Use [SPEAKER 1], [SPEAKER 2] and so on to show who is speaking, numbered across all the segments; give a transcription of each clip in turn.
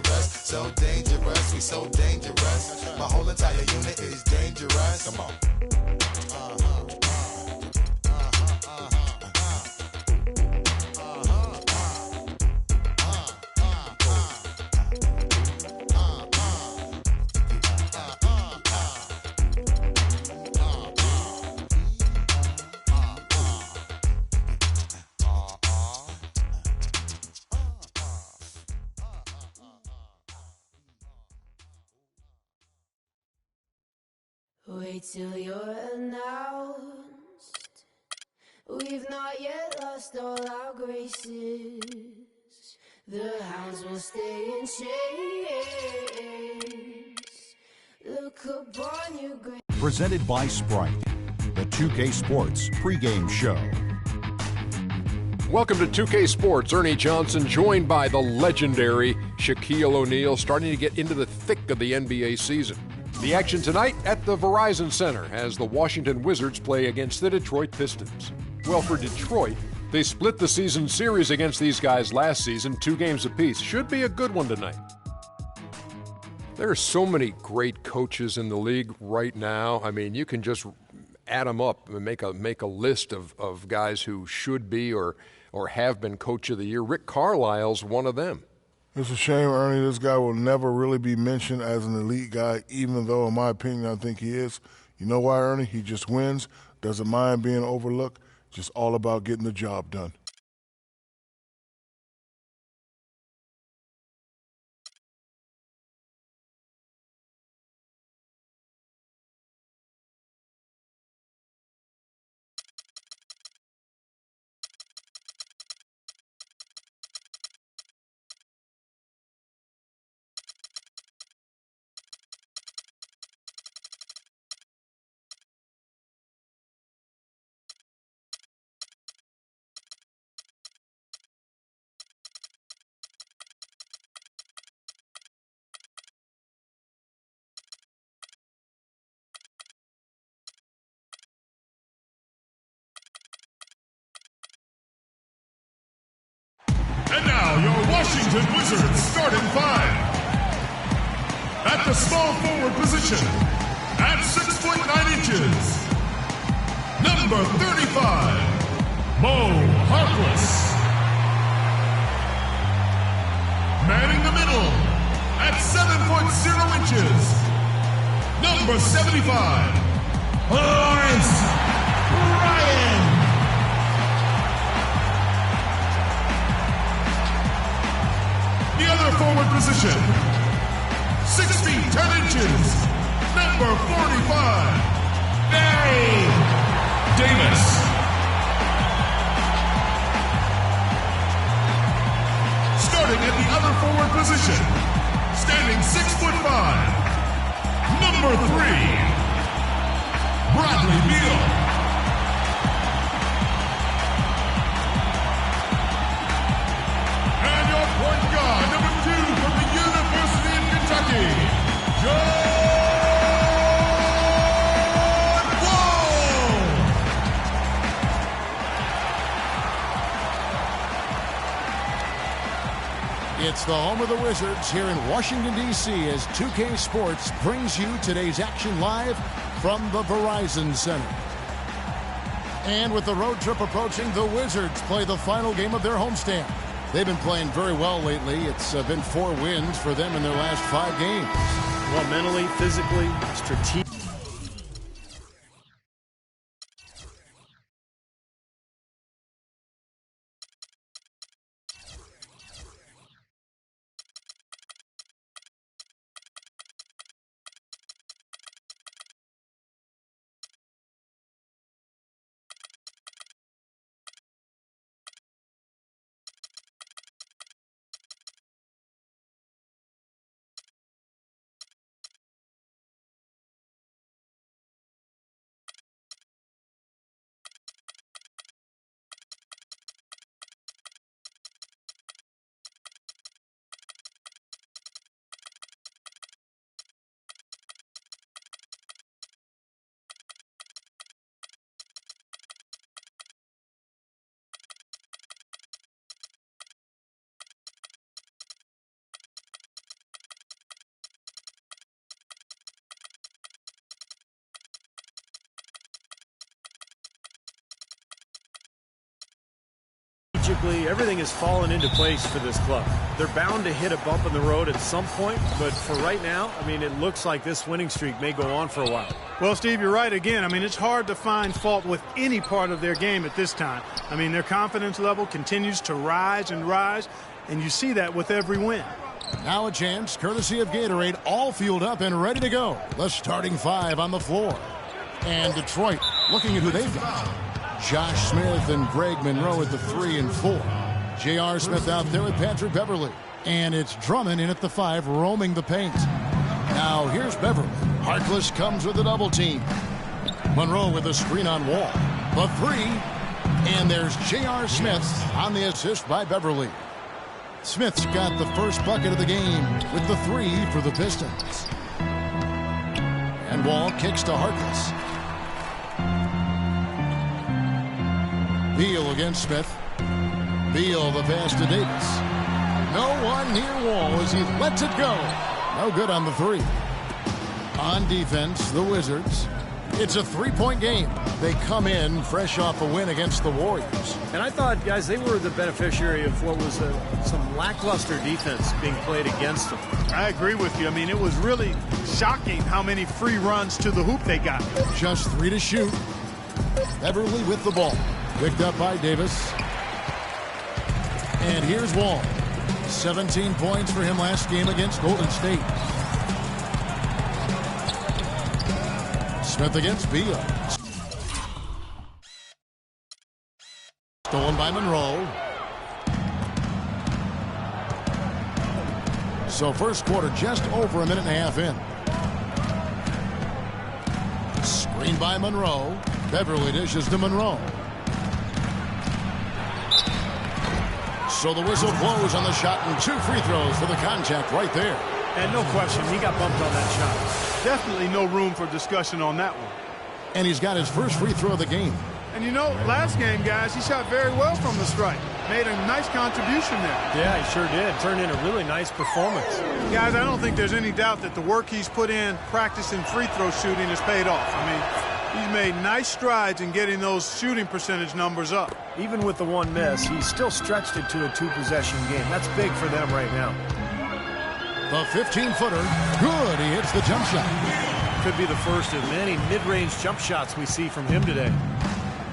[SPEAKER 1] dangerous, we so dangerous. My whole entire unit is dangerous. Come on.
[SPEAKER 2] Wait till you're announced. We've not yet lost all our graces. The hounds will stay in chains. Look upon your grace.
[SPEAKER 3] Presented by Sprite, the 2K Sports pregame show.
[SPEAKER 4] Welcome to 2K Sports. Ernie Johnson joined by the legendary Shaquille O'Neal, starting to get into the thick of the NBA season. The action tonight at the Verizon Center as the Washington Wizards play against the Detroit Pistons. Well, for Detroit, they split the season series against these guys last season, 2 games apiece. Should be a good one tonight. There are so many great coaches in the league right now. I mean, you can just add them up and make a list of guys who should be or have been Coach of the Year. Rick Carlisle's one of them.
[SPEAKER 5] It's a shame, Ernie. This guy will never really be mentioned as an elite guy, even though, in my opinion, I think he is. You know why, Ernie? He just wins, doesn't mind being overlooked, just all about getting the job done.
[SPEAKER 6] And now, your Washington Wizards starting 5. At the small forward position, at 6'9" number 35, Mo Harkless. Manning the middle, at 7'0", number 75, Lawrence Ryan. The other forward position, 6 feet 10 inches, number 45, Barry Davis. Starting at the other forward position, standing 6'5", number 3, Bradley Beal. Point guard, number 2 from the University of Kentucky, John Wall.
[SPEAKER 3] It's the home of the Wizards here in Washington, D.C. as 2K Sports brings you today's action live from the Verizon Center. And with the road trip approaching, the Wizards play the final game of their homestand. They've been playing very well lately. It's been 4 wins for them in their last 5 games.
[SPEAKER 7] Well, mentally, physically, strategically. physically, everything has fallen into place for this club. They're bound to hit a bump in the road at some point, but for right now, I mean, it looks like this winning streak may go on for a while.
[SPEAKER 8] Well, Steve, you're right again. I mean, it's hard to find fault with any part of their game at this time. I mean, their confidence level continues to rise and rise, and you see that with every win.
[SPEAKER 3] Now a chance, courtesy of Gatorade, all fueled up and ready to go. The starting five on the floor. And Detroit looking at who they've got. Josh Smith and Greg Monroe at the 3 and 4. J.R. Smith out there with Patrick Beverly. And it's Drummond in at the 5, roaming the paint. Now here's Beverly. Harkless comes with a double team. Monroe with a screen on Wall. The 3. And there's J.R. Smith on the assist by Beverly. Smith's got the first bucket of the game with the 3 for the Pistons. And Wall kicks to Harkless. Beal against Smith. Beal the pass to Davis. No one near Wall as he lets it go. No good on the 3. On defense, the Wizards. It's a 3-point game. They come in fresh off a win against the Warriors.
[SPEAKER 7] And I thought, guys, they were the beneficiary of what was some lackluster defense being played against them.
[SPEAKER 8] I agree with you. I mean, it was really shocking how many free runs to the hoop they got.
[SPEAKER 3] Just 3 to shoot. Beverly with the ball. Picked up by Davis. And here's Wall. 17 points for him last game against Golden State. Smith against Beal. Stolen by Monroe. So first quarter just over a minute and a half in. Screen by Monroe. Beverly dishes to Monroe. So the whistle blows on the shot and 2 free throws for the contact right there.
[SPEAKER 8] And no question, he got bumped on that shot. Definitely no room for discussion on that one.
[SPEAKER 3] And he's got his first free throw of the game.
[SPEAKER 8] And you know, last game, guys, he shot very well from the stripe. Made a nice contribution there.
[SPEAKER 7] Yeah, he sure did. Turned in a really nice performance.
[SPEAKER 8] Guys, I don't think there's any doubt that the work he's put in practicing free throw shooting has paid off. I mean, he's made nice strides in getting those shooting percentage numbers up.
[SPEAKER 7] Even with the 1 miss, he's still stretched it to a 2-possession game. That's big for them right now.
[SPEAKER 3] The 15-footer, good. He hits the jump shot.
[SPEAKER 7] Could be the first of many mid-range jump shots we see from him today.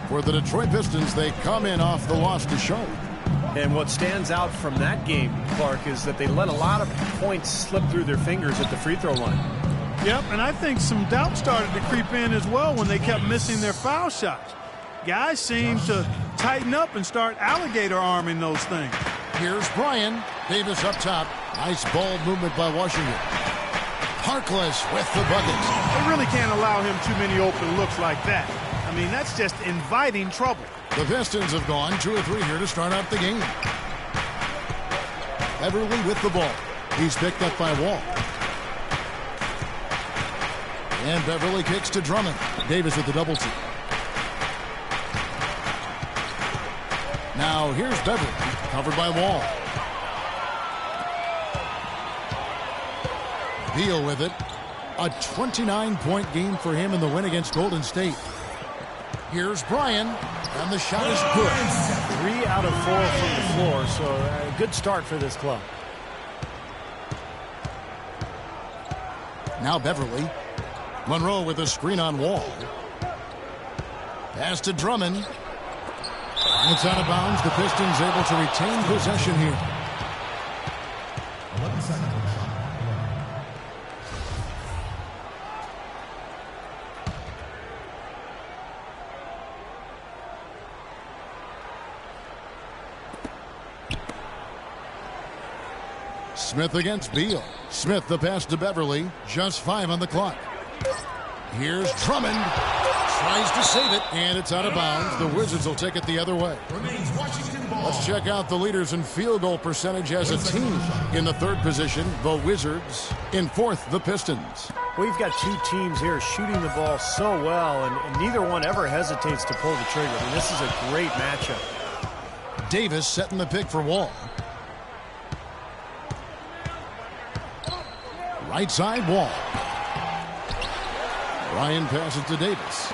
[SPEAKER 3] For the Detroit Pistons, they come in off the loss to Charlotte.
[SPEAKER 7] And what stands out from that game, Clark, is that they let a lot of points slip through their fingers at the free throw line.
[SPEAKER 8] Yep, and I think some doubt started to creep in as well when they kept missing their foul shots. Guys seem to tighten up and start alligator arming those things.
[SPEAKER 3] Here's Bryan. Davis up top. Nice ball movement by Washington. Harkless with the bucket.
[SPEAKER 8] They really can't allow him too many open looks like that. I mean, that's just inviting trouble.
[SPEAKER 3] The Pistons have gone 2 or 3 here to start out the game. Beverly with the ball. He's picked up by Wall. And Beverly kicks to Drummond. Davis with the double team. Now here's Beverly, covered by Wall. Beal with it. A 29-point game for him in the win against Golden State. Here's Bryan, and the shot is good.
[SPEAKER 7] 3 out of 4 from the floor, so a good start for this club.
[SPEAKER 3] Now Beverly. Monroe with a screen on Wall. Pass to Drummond. It's out of bounds. The Pistons able to retain possession here.
[SPEAKER 1] 11 seconds.
[SPEAKER 3] Smith against Beal. Smith the pass to Beverly. Just 5 on the clock. Here's Drummond. Tries to save it, and it's out of bounds. The Wizards will take it the other way. Let's check out the leaders in field goal percentage as a team. In the 3rd position, the Wizards. In 4th, the Pistons.
[SPEAKER 7] We've got 2 teams here shooting the ball so well, and neither one ever hesitates to pull the trigger. I mean, this is a great matchup.
[SPEAKER 3] Davis setting the pick for Wall. Right side, Wall. Ryan passes to Davis.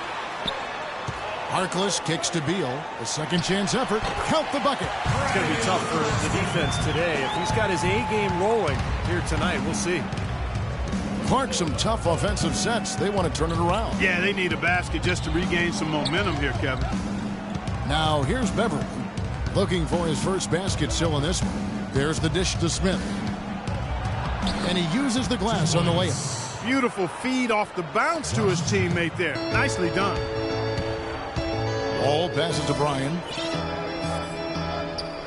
[SPEAKER 3] Harkless kicks to Beal. A second chance effort. Count the bucket.
[SPEAKER 7] It's going to be tough for the defense today. If he's got his A game rolling here tonight, we'll see.
[SPEAKER 3] Clark, some tough offensive sets. They want to turn it around.
[SPEAKER 8] Yeah, they need a basket just to regain some momentum here, Kevin.
[SPEAKER 3] Now here's Beverly. Looking for his first basket still in this one. There's the dish to Smith. And he uses the glass on the layup.
[SPEAKER 8] Beautiful feed off the bounce to his teammate there. Nicely done.
[SPEAKER 3] Wall passes to Bryan.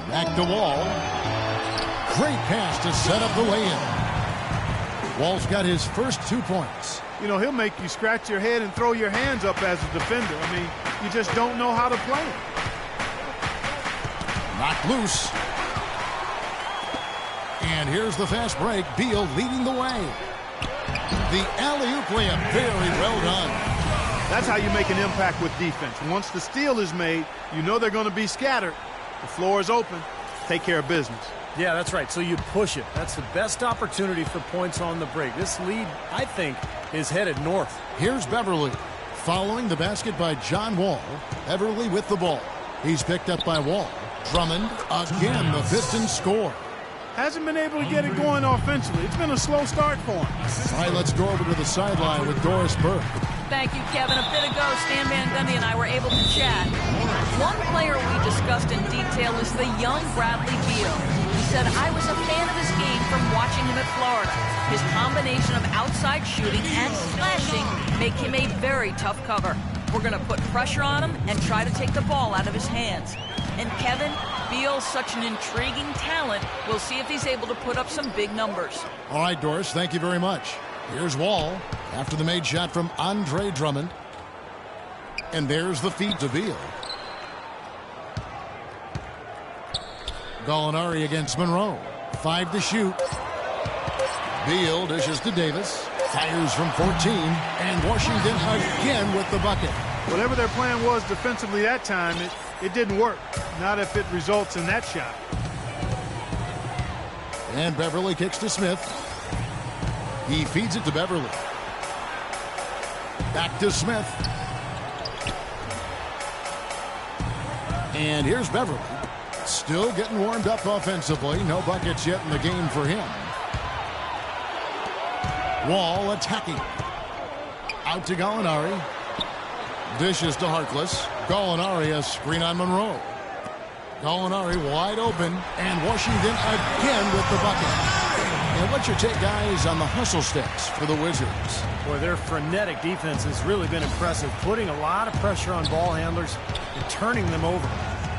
[SPEAKER 3] Back to Wall. Great pass to set up the lay-in. Wall's got his first 2 points.
[SPEAKER 8] You know, he'll make you scratch your head and throw your hands up as a defender. I mean, you just don't know how to play it.
[SPEAKER 3] Knocked loose. And here's the fast break. Beal leading the way. The alley-oop layup, very well done.
[SPEAKER 8] That's how you make an impact with defense. Once the steal is made, you know they're going to be scattered. The floor is open. Take care of business.
[SPEAKER 7] Yeah, that's right. So you push it. That's the best opportunity for points on the break. This lead, I think, is headed north.
[SPEAKER 3] Here's Beverly. Following the basket by John Wall. Beverly with the ball. He's picked up by Wall. Drummond, again, the Pistons score.
[SPEAKER 8] Hasn't been able to get it going offensively. It's been a slow start for him.
[SPEAKER 3] All right, let's go over to the sideline with Doris Burke.
[SPEAKER 9] Thank you, Kevin. A bit ago, Stan Van Gundy and I were able to chat. One player we discussed in detail is the young Bradley Beal. He said, I was a fan of his game from watching him at Florida. His combination of outside shooting and slashing make him a very tough cover. We're going to put pressure on him and try to take the ball out of his hands. And Kevin, Beal's such an intriguing talent. We'll see if he's able to put up some big numbers.
[SPEAKER 3] All right, Doris, thank you very much. Here's Wall after the made shot from Andre Drummond. And there's the feed to Beal. Gallinari against Monroe. 5 to shoot. Beal dishes to Davis. Fires from 14. And Washington again with the bucket.
[SPEAKER 8] Whatever their plan was defensively that time, it didn't work. Not if it results in that shot.
[SPEAKER 3] And Beverly kicks to Smith. He feeds it to Beverly. Back to Smith. And here's Beverly. Still getting warmed up offensively. No buckets yet in the game for him. Wall attacking. Out to Gallinari. Dishes to Harkless. Gallinari a screen on Monroe. Gallinari wide open. And Washington again with the bucket. And what's your take, guys, on the hustle sticks for the Wizards?
[SPEAKER 7] Boy, their frenetic defense has really been impressive, putting a lot of pressure on ball handlers and turning them over.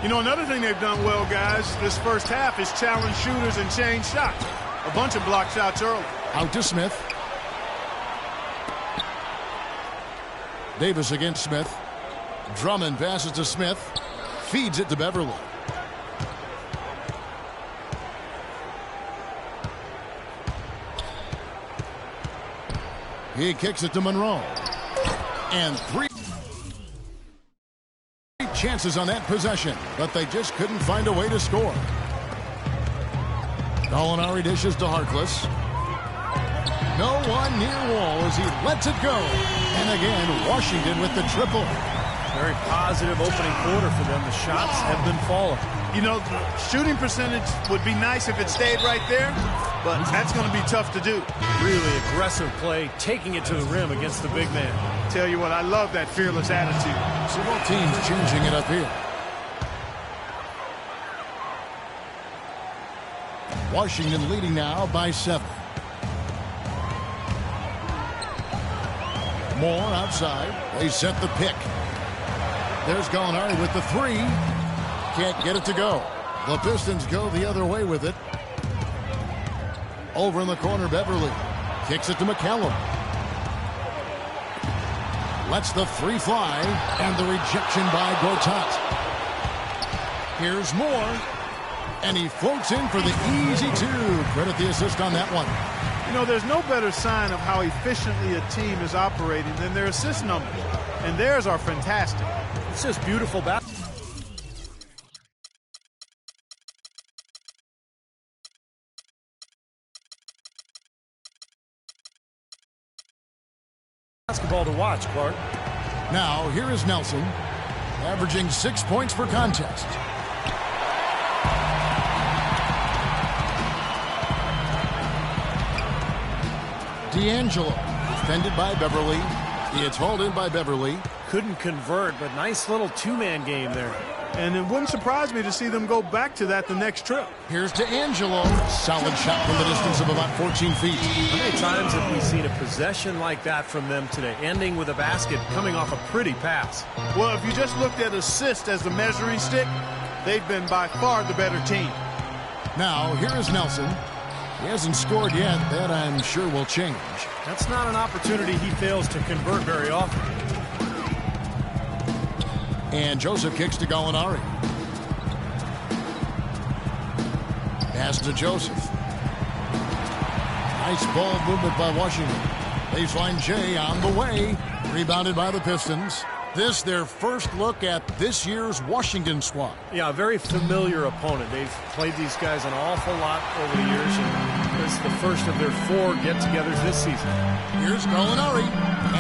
[SPEAKER 8] You know, another thing they've done well, guys, this first half is challenge shooters and change shots. A bunch of block shots early.
[SPEAKER 3] Out to Smith. Davis against Smith. Drummond passes to Smith. Feeds it to Beverly. He kicks it to Monroe. And 3 chances on that possession, but they just couldn't find a way to score. Gallinari dishes to Harkless. No one near Wall as he lets it go. And again, Washington with the triple.
[SPEAKER 7] Very positive opening quarter for them. The shots have been falling.
[SPEAKER 8] You know, the shooting percentage would be nice if it stayed right there, but that's going to be tough to do.
[SPEAKER 7] Really aggressive play, taking it to the rim against the big man.
[SPEAKER 8] Tell you what, I love that fearless attitude.
[SPEAKER 3] So both teams changing it up here. Washington leading now by 7. Moore outside. They set the pick. There's Gallinari with the 3. Can't get it to go. The Pistons go the other way with it. Over in the corner, Beverly. Kicks it to McCallum. Lets the 3 fly. And the rejection by Gortat. Here's Moore. And he floats in for the easy 2. Credit the assist on that one.
[SPEAKER 8] You know, there's no better sign of how efficiently a team is operating than their assist numbers. And theirs are fantastic.
[SPEAKER 7] It's just beautiful basketball to watch, Clark.
[SPEAKER 3] Now, here is Nelson. averaging 6 points per contest. D'Angelo, defended by Beverly. It's hauled in by Beverly.
[SPEAKER 7] Couldn't convert, but nice little two-man game there.
[SPEAKER 8] And it wouldn't surprise me to see them go back to that the next trip.
[SPEAKER 3] Here's D'Angelo. Solid shot from the distance of about 14 feet.
[SPEAKER 7] How many times have we seen a possession like that from them today, ending with a basket coming off a pretty pass?
[SPEAKER 8] Well, if you just looked at assist as the measuring stick, they've been by far the better team.
[SPEAKER 3] Now, here is Nelson. He hasn't scored yet. That, I'm sure, will change.
[SPEAKER 7] That's not an opportunity he fails to convert very often.
[SPEAKER 3] And Joseph kicks to Gallinari. Pass to Joseph. Nice ball movement by Washington. Baseline J on the way. Rebounded by the Pistons. This their first look at this year's Washington squad.
[SPEAKER 7] Yeah, a very familiar opponent. They've played these guys an awful lot over the years, and this is the first of their 4 get-togethers this season.
[SPEAKER 3] Here's Gallinari,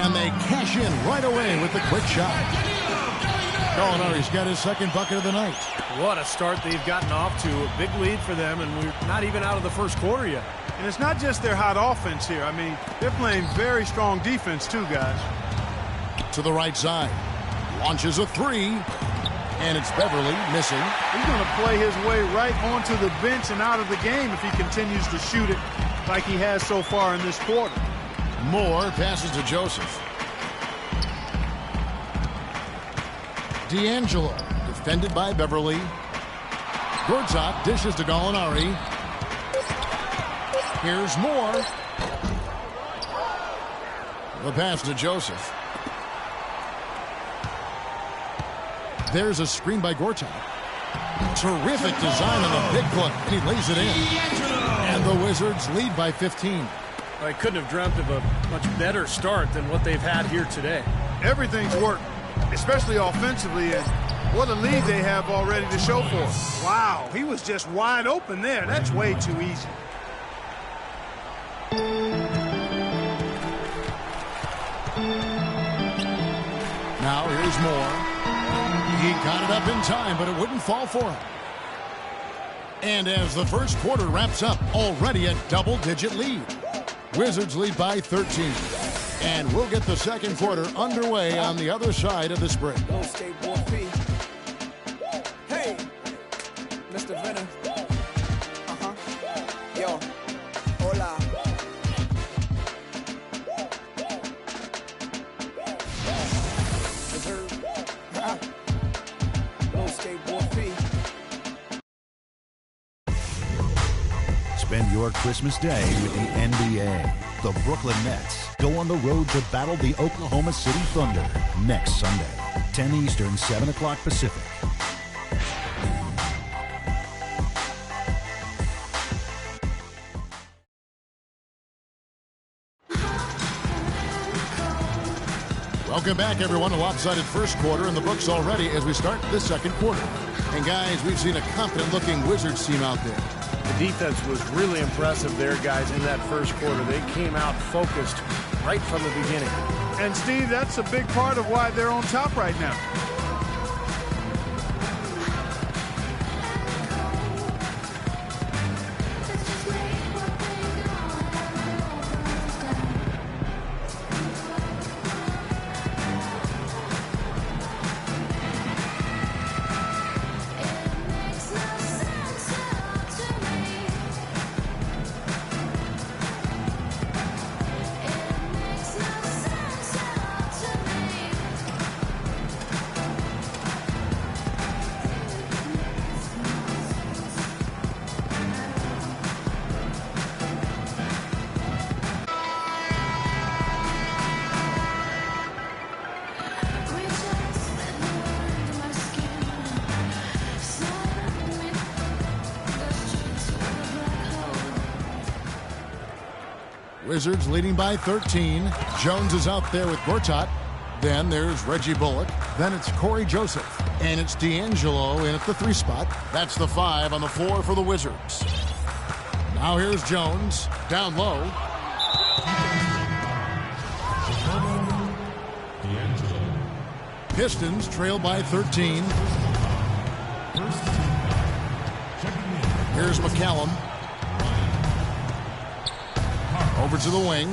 [SPEAKER 3] and they cash in right away with the quick shot. Gallinari's got his second bucket of the night.
[SPEAKER 7] What a start they've gotten off to. A big lead for them, and we're not even out of the first quarter yet.
[SPEAKER 8] And it's not just their hot offense here. I mean, they're playing very strong defense too, guys.
[SPEAKER 3] To the right side. Launches a 3. And it's Beverly missing.
[SPEAKER 8] He's going to play his way right onto the bench and out of the game if he continues to shoot it like he has so far in this quarter.
[SPEAKER 3] Moore passes to Joseph. D'Angelo, defended by Beverly. Gortat dishes to Gallinari. Here's Moore. The pass to Joseph. There's a screen by Gortat. Terrific design on the big play. He lays it in. And the Wizards lead by 15.
[SPEAKER 7] I couldn't have dreamt of a much better start than what they've had here today.
[SPEAKER 8] Everything's worked, especially offensively, and what a lead they have already to show for it. Wow, he was just wide open there. That's way too easy.
[SPEAKER 3] Now here's Moore. He got it up in time, but it wouldn't fall for him. And as the first quarter wraps up, already a double-digit lead. Wizards lead by 13. And we'll get the second quarter underway on the other side of this break.
[SPEAKER 10] Hey, Mr. Venner. Yo, hola.
[SPEAKER 11] Spend your Christmas day with the NBA. The Brooklyn Nets go on the road to battle the Oklahoma City Thunder next Sunday, 10 Eastern, 7 o'clock Pacific.
[SPEAKER 3] Welcome back, everyone. A lopsided first quarter in the books already as we start the second quarter. And, guys, we've seen a confident-looking Wizards team out there.
[SPEAKER 7] The defense was really impressive there, guys, in that first quarter. They came out focused right from the beginning.
[SPEAKER 8] And, Steve, that's a big part of why they're on top right now.
[SPEAKER 3] Wizards leading by 13. Jones is out there with Gortat. Then there's Reggie Bullock. Then it's Corey Joseph. And it's D'Angelo in at the 3 spot. That's the 5 on the floor for the Wizards. Now here's Jones. Down low. Pistons trail by 13. Here's McCallum. Over to the wing.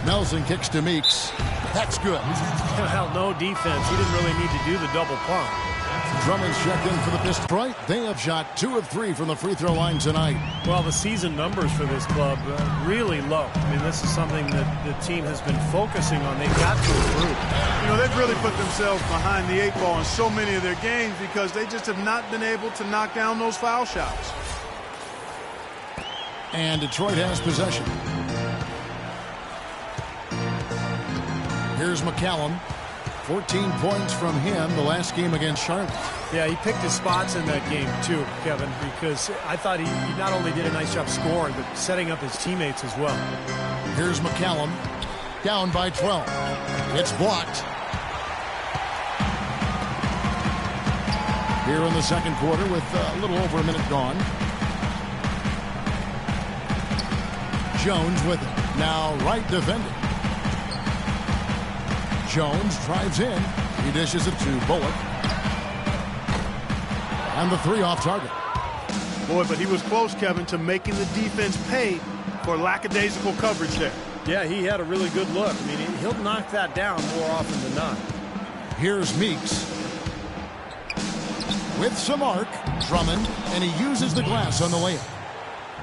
[SPEAKER 3] Nelson kicks to Meeks. That's good.
[SPEAKER 7] Well, no defense. He didn't really need to do the double pump.
[SPEAKER 3] Drummond's checked in for the Pistons. Right, they have shot 2 of 3 from the free throw line tonight.
[SPEAKER 7] Well, the season numbers for this club really low. I mean, this is something that the team has been focusing on. They've got to improve.
[SPEAKER 8] You know, they've really put themselves behind the 8 ball in so many of their games because they just have not been able to knock down those foul shots.
[SPEAKER 3] And Detroit has possession. Here's McCallum. 14 points from him the last game against Charlotte.
[SPEAKER 7] Yeah, he picked his spots in that game too, Kevin, because I thought he not only did a nice job scoring, but setting up his teammates as well.
[SPEAKER 3] Here's McCallum. Down by 12. It's blocked. Here in the second quarter with a little over a minute gone. Jones with it. Now right defending. Jones drives in. He dishes it to Bullock. And the 3 off target.
[SPEAKER 8] Boy, but he was close, Kevin, to making the defense pay for lackadaisical coverage there.
[SPEAKER 7] Yeah, he had a really good look. I mean, he'll knock that down more often than not.
[SPEAKER 3] Here's Meeks. With some arc. Drummond, and he uses the glass on the layup.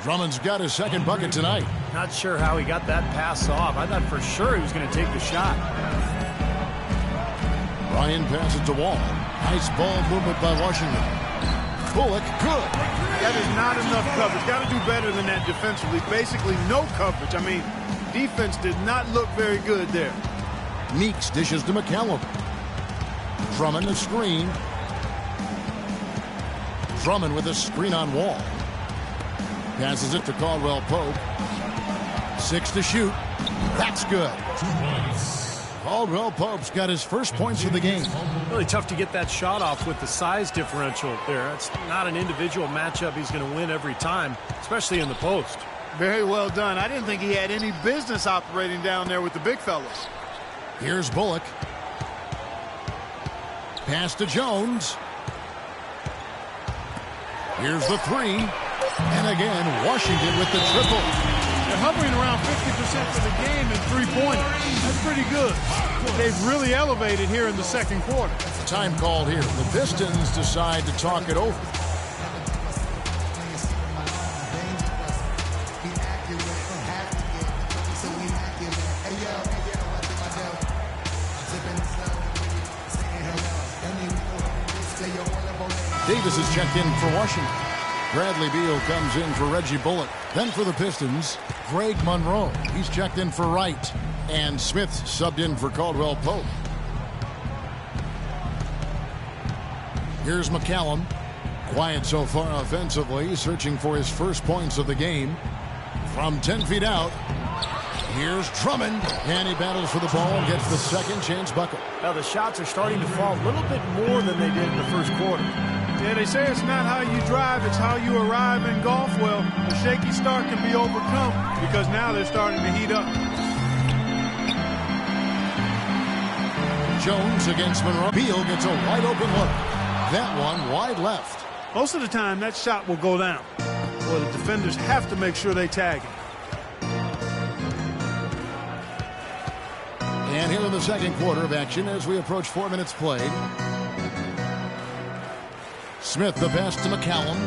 [SPEAKER 3] Drummond's got his second bucket tonight.
[SPEAKER 7] Not sure how he got that pass off. I thought for sure he was going to take the shot.
[SPEAKER 3] Ryan passes to Wall. Nice ball movement by Washington. Bullock, good.
[SPEAKER 8] That is not enough coverage. Got to do better than that defensively. Basically no coverage. I mean, defense did not look very good there.
[SPEAKER 3] Meeks dishes to McCallum. Drummond a screen. Drummond with a screen on Wall. Passes it to Caldwell Pope. 6 to shoot. That's good. Caldwell Pope's got his first points of the game.
[SPEAKER 7] Really tough to get that shot off with the size differential there. It's not an individual matchup he's going to win every time, especially in the post.
[SPEAKER 8] Very well done. I didn't think he had any business operating down there with the big fellas.
[SPEAKER 3] Here's Bullock. Pass to Jones. Here's the 3. And again, Washington with the triple.
[SPEAKER 8] They're hovering around 50% for the game in 3-pointers. That's pretty good. They've really elevated here in the second quarter.
[SPEAKER 3] Time called here. The Pistons decide to talk it over. Davis is checked in for Washington. Bradley Beal comes in for Reggie Bullock. Then for the Pistons, Greg Monroe. He's checked in for Wright. And Smith subbed in for Caldwell Pope. Here's McCallum. Quiet so far offensively, searching for his first points of the game. From 10 feet out, here's Drummond. And he battles for the ball and gets the second chance bucket.
[SPEAKER 7] Now the shots are starting to fall a little bit more than they did in the first quarter.
[SPEAKER 8] Yeah, they say it's not how you drive, it's how you arrive in golf. Well, a shaky start can be overcome because now they're starting to heat up.
[SPEAKER 3] Jones against Monroe. Beal gets a wide open look. That one wide left.
[SPEAKER 8] Most of the time, that shot will go down. Well, the defenders have to make sure they tag him.
[SPEAKER 3] And here in the second quarter of action as we approach 4 minutes played. Smith the pass to McCallum.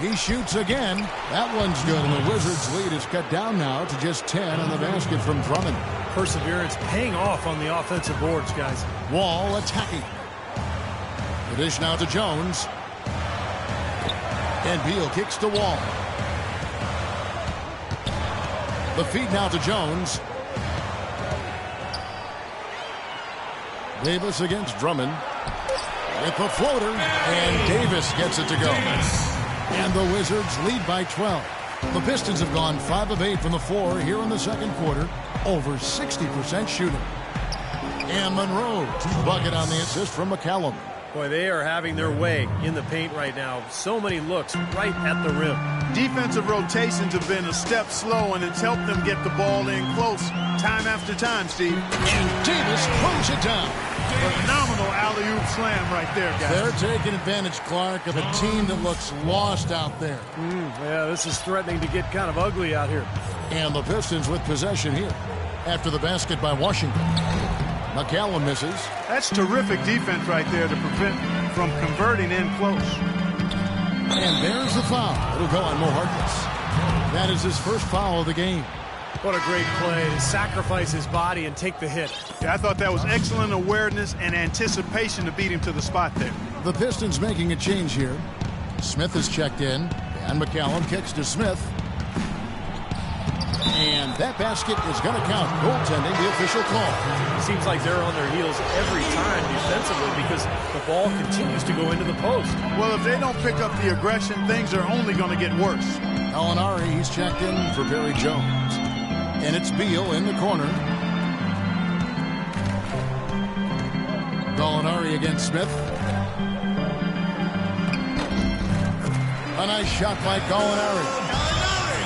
[SPEAKER 3] He shoots again. That one's good, and the Wizards' lead is cut down now to just 10 on the basket from Drummond.
[SPEAKER 7] Perseverance paying off on the offensive boards, guys.
[SPEAKER 3] Wall attacking. The dish now to Jones. And Beal kicks to Wall. The feed now to Jones. Davis against Drummond. With the floater. And Davis gets it to go. And the Wizards lead by 12. The Pistons have gone 5 of 8 from the floor here in the second quarter. Over 60% shooting. And Monroe, bucket on the assist from McCallum.
[SPEAKER 7] Boy, they are having their way in the paint right now. So many looks right at the rim.
[SPEAKER 8] Defensive rotations have been a step slow, and it's helped them get the ball in close time after time, Steve.
[SPEAKER 3] And Davis throws it down.
[SPEAKER 8] Phenomenal alley-oop slam right there, guys.
[SPEAKER 3] They're taking advantage, Clark, of a team that looks lost out there.
[SPEAKER 7] Yeah, this is threatening to get kind of ugly out here.
[SPEAKER 3] And the Pistons with possession here after the basket by Washington. McCallum misses.
[SPEAKER 8] That's terrific defense right there to prevent from converting in close.
[SPEAKER 3] And there's the foul. It'll go on Mo Harkless. That is his first foul of the game.
[SPEAKER 7] What a great play to sacrifice his body and take the hit.
[SPEAKER 8] Yeah, I thought that was excellent awareness and anticipation to beat him to the spot there.
[SPEAKER 3] The Pistons making a change here. Smith is checked in, and McCallum kicks to Smith. And that basket is going to count. Goaltending, the official call.
[SPEAKER 7] It seems like they're on their heels every time defensively because the ball continues to go into the post.
[SPEAKER 8] Well, if they don't pick up the aggression, things are only going to get worse.
[SPEAKER 3] Gallinari, he's checked in for Barry Jones. And it's Beal in the corner. Gallinari against Smith. A nice shot by Gallinari.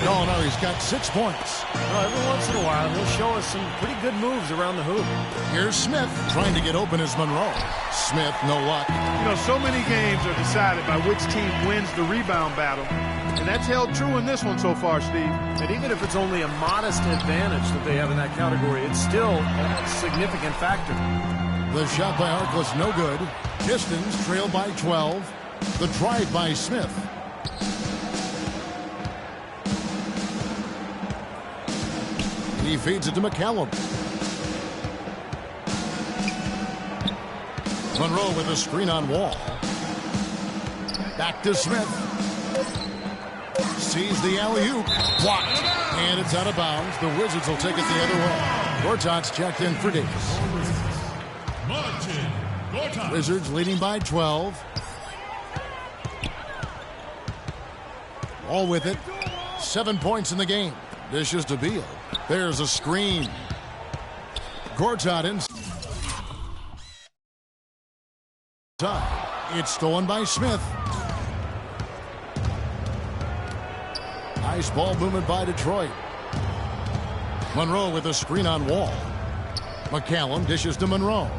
[SPEAKER 3] Gallinari's got 6 points.
[SPEAKER 7] Well, every once in a while, he'll show us some pretty good moves around the hoop.
[SPEAKER 3] Here's Smith trying to get open as Monroe. Smith, no luck.
[SPEAKER 8] You know, so many games are decided by which team wins the rebound battle. And that's held true in this one so far, Steve.
[SPEAKER 7] And even if it's only a modest advantage that they have in that category, it's still a significant factor.
[SPEAKER 3] The shot by Harkless, no good. Pistons trail by 12. The drive by Smith. He feeds it to McCallum. Monroe with a screen on Wall. Back to Smith. Sees the alley-oop. Blocked. And it's out of bounds. The Wizards will take it the other way. Gortat's checked in for Davis. Wizards leading by 12. All with it. 7 points in the game. Dishes to Beal. There's a screen. Gortat inside. It's stolen by Smith. Nice ball movement by Detroit. Monroe with a screen on Wall. McCallum dishes to Monroe.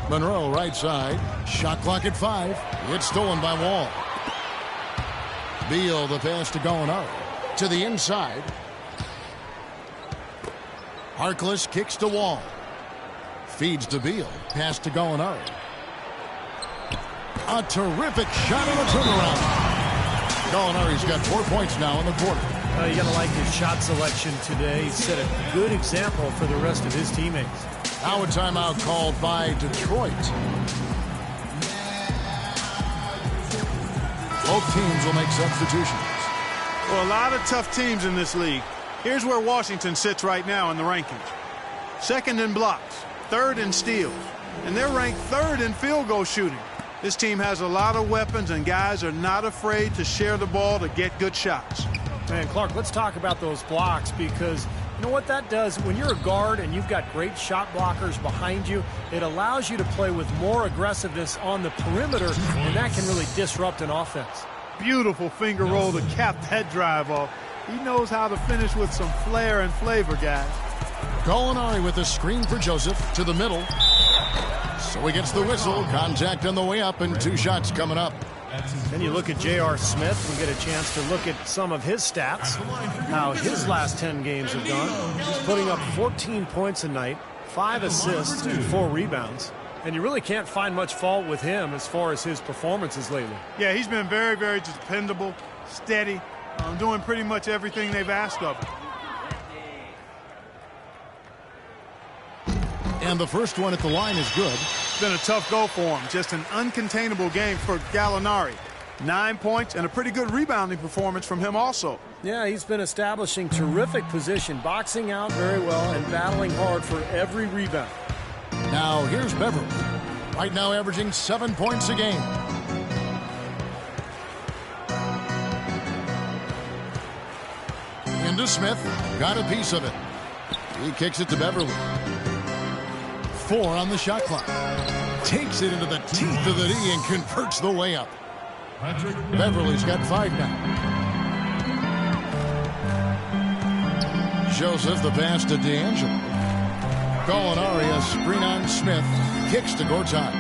[SPEAKER 3] Monroe right side. Shot clock at 5. It's stolen by Wall. Beal the pass to Gallinari. To the inside. Harkless kicks to Wall. Feeds to Beal. Pass to Gallinari. A terrific shot on the turnaround. Gallinari's got 4 points now in the quarter.
[SPEAKER 7] You got to like his shot selection today. He set a good example for the rest of his teammates.
[SPEAKER 3] Now a timeout called by Detroit. Both teams will make substitutions.
[SPEAKER 8] Well, a lot of tough teams in this league. Here's where Washington sits right now in the rankings. Second in blocks, third in steals, and they're ranked third in field goal shooting. This team has a lot of weapons, and guys are not afraid to share the ball to get good shots.
[SPEAKER 7] Man, Clark, let's talk about those blocks because you know what that does? When you're a guard and you've got great shot blockers behind you, it allows you to play with more aggressiveness on the perimeter, and that can really disrupt an offense.
[SPEAKER 8] Beautiful finger roll to cap that drive off. He knows how to finish with some flair and flavor, guys.
[SPEAKER 3] Gallinari with a screen for Joseph to the middle. So he gets the whistle. Contact on the way up, and 2 shots coming up.
[SPEAKER 7] Then you look at J.R. Smith. We get a chance to look at some of his stats, how his last 10 games have gone. He's putting up 14 points a night, 5 assists, and 4 rebounds. And you really can't find much fault with him as far as his performances lately.
[SPEAKER 8] Yeah, he's been very, very dependable, steady, doing pretty much everything they've asked of him.
[SPEAKER 3] And the first one at the line is good.
[SPEAKER 8] It's been a tough go for him. Just an uncontainable game for Gallinari. 9 points and a pretty good rebounding performance from him also.
[SPEAKER 7] Yeah, he's been establishing terrific position, boxing out very well and battling hard for every rebound.
[SPEAKER 3] Now here's Beverly. Right now averaging 7 points a game. Into Smith. Got a piece of it. He kicks it to Beverly. 4 on the shot clock. Takes it into the teeth of the D and converts the layup. Beverly's got 5 now. Joseph, the pass to D'Angelo. Gallinari, a screen on Smith. Kicks to Gortat.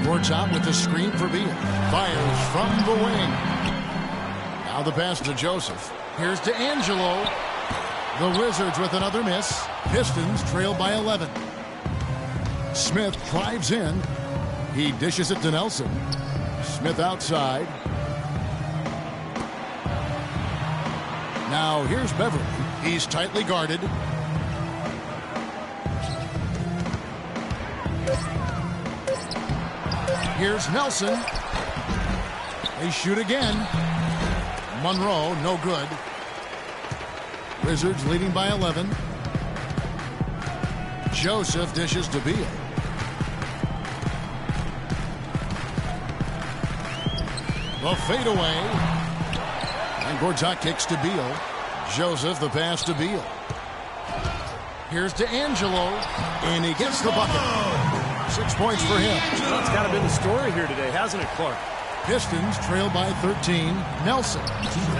[SPEAKER 3] Gortat with the screen for Beal. Fires from the wing. Now the pass to Joseph. Here's D'Angelo. The Wizards with another miss. Pistons trail by 11. Smith drives in. He dishes it to Nelson. Smith outside. Now here's Beverly. He's tightly guarded. Here's Nelson. They shoot again. Monroe, no good. Wizards leading by 11. Joseph dishes to Beal. The fadeaway. And Gortat kicks to Beal. Joseph, the pass to Beal. Here's D'Angelo. And he gets the bucket. 6 points for him.
[SPEAKER 7] Well, it's kind of been the story here today, hasn't it, Clark?
[SPEAKER 3] Pistons trail by 13. Nelson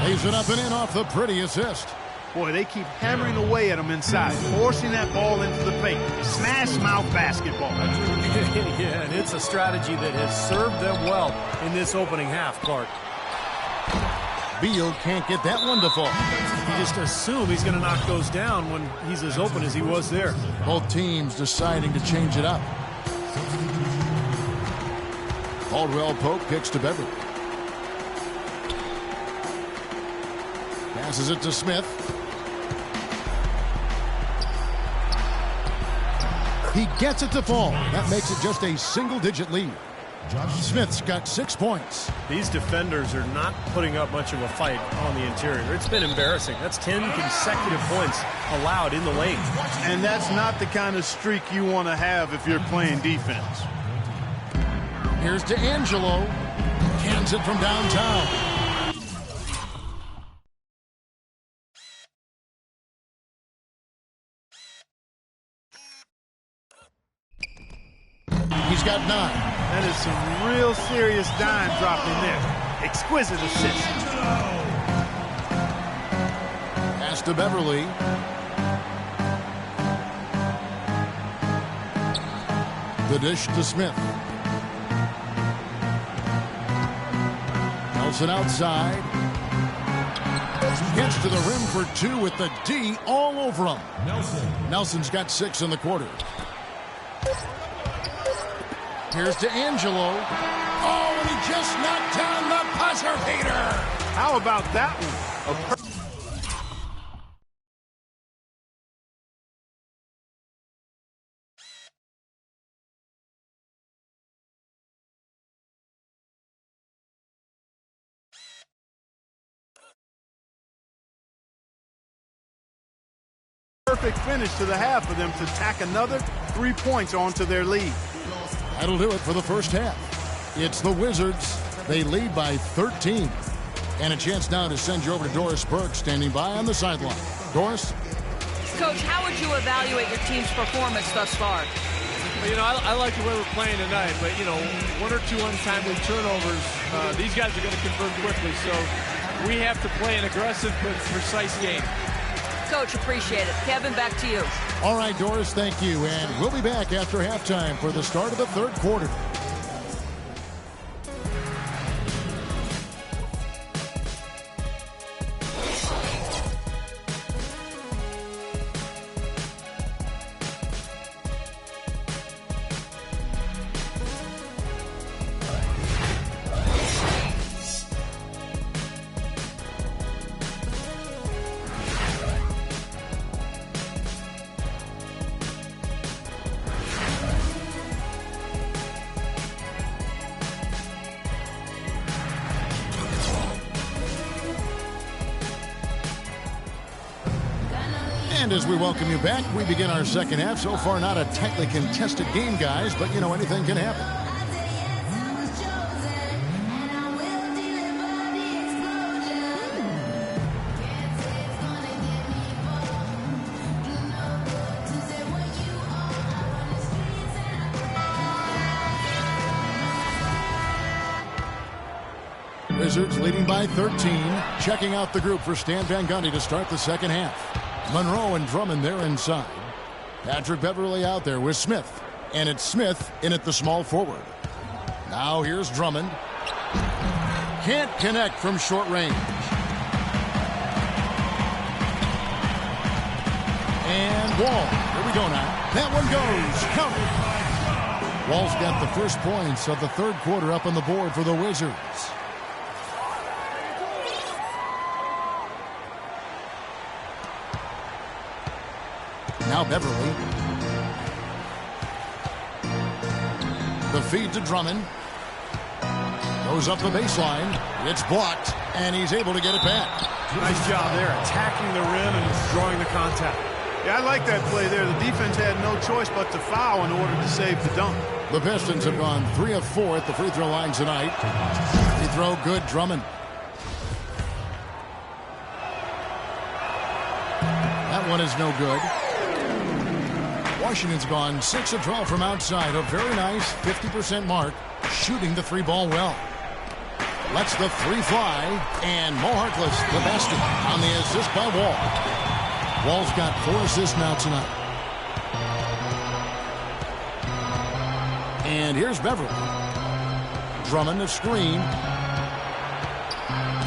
[SPEAKER 3] lays it up and in off the pretty assist.
[SPEAKER 8] Boy, they keep hammering away at him inside, forcing that ball into the paint. Smash mouth basketball.
[SPEAKER 7] Yeah, and it's a strategy that has served them well in this opening half, Clark.
[SPEAKER 3] Beal can't get that one to fall.
[SPEAKER 7] You just assume he's going to knock those down when he's as open as he was there.
[SPEAKER 3] Both teams deciding to change it up. Caldwell Pope kicks to Beverly. Passes it to Smith. He gets it to fall. That makes it just a single-digit lead. Smith's got 6 points.
[SPEAKER 7] These defenders are not putting up much of a fight on the interior. It's been embarrassing. That's 10 consecutive points allowed in the lane.
[SPEAKER 8] And that's not the kind of streak you want to have if you're playing defense.
[SPEAKER 3] Here's D'Angelo. Cans it from downtown. He's got 9.
[SPEAKER 8] That is some real serious dime dropping there. Exquisite assist.
[SPEAKER 3] Pass to Beverly. The dish to Smith. Nelson outside. Gets to the rim for 2 with the D all over him. Nelson's got 6 in the quarter. Here's D'Angelo. Oh, and he just knocked down the buzzer beater.
[SPEAKER 8] How about that one? Perfect finish to the half for them to tack another 3 points onto their lead.
[SPEAKER 3] That'll do it for the first half. It's the Wizards. They lead by 13. And a chance now to send you over to Doris Burke, standing by on the sideline. Doris?
[SPEAKER 9] Coach, how would you evaluate your team's performance thus far?
[SPEAKER 12] Well, you know, I like the way we're playing tonight, but, you know, 1 or 2 untimely turnovers, these guys are going to convert quickly, so we have to play an aggressive but precise game.
[SPEAKER 9] Coach, appreciate it. Kevin, back to you.
[SPEAKER 3] All right, Doris, thank you. And we'll be back after halftime for the start of the third quarter. And as we welcome you back, we begin our second half. So far, not a tightly contested game, guys, but, you know, anything can happen. Wizards leading by 13. Checking out the group for Stan Van Gundy to start the second half. Monroe and Drummond there inside. Patrick Beverley out there with Smith. And it's Smith in at the small forward. Now here's Drummond. Can't connect from short range. And Wall. Here we go now. That one goes. Counted. Wall's got the first points of the third quarter up on the board for the Wizards. Now Beverley. The feed to Drummond. Goes up the baseline. It's blocked, and he's able to get it back.
[SPEAKER 7] Nice job there, attacking the rim and drawing the contact.
[SPEAKER 8] Yeah, I like that play there. The defense had no choice but to foul in order to save the dunk.
[SPEAKER 3] The Pistons have gone 3 of 4 at the free throw line tonight. Free throw good, Drummond. That one is no good. Washington's gone 6 of 12 from outside. A very nice 50% mark. Shooting the three ball well. Lets the three fly. And Mo Harkless, the basket, on the assist by Wall. Wall's got 4 assists now tonight. And here's Beverley. Drummond a screen.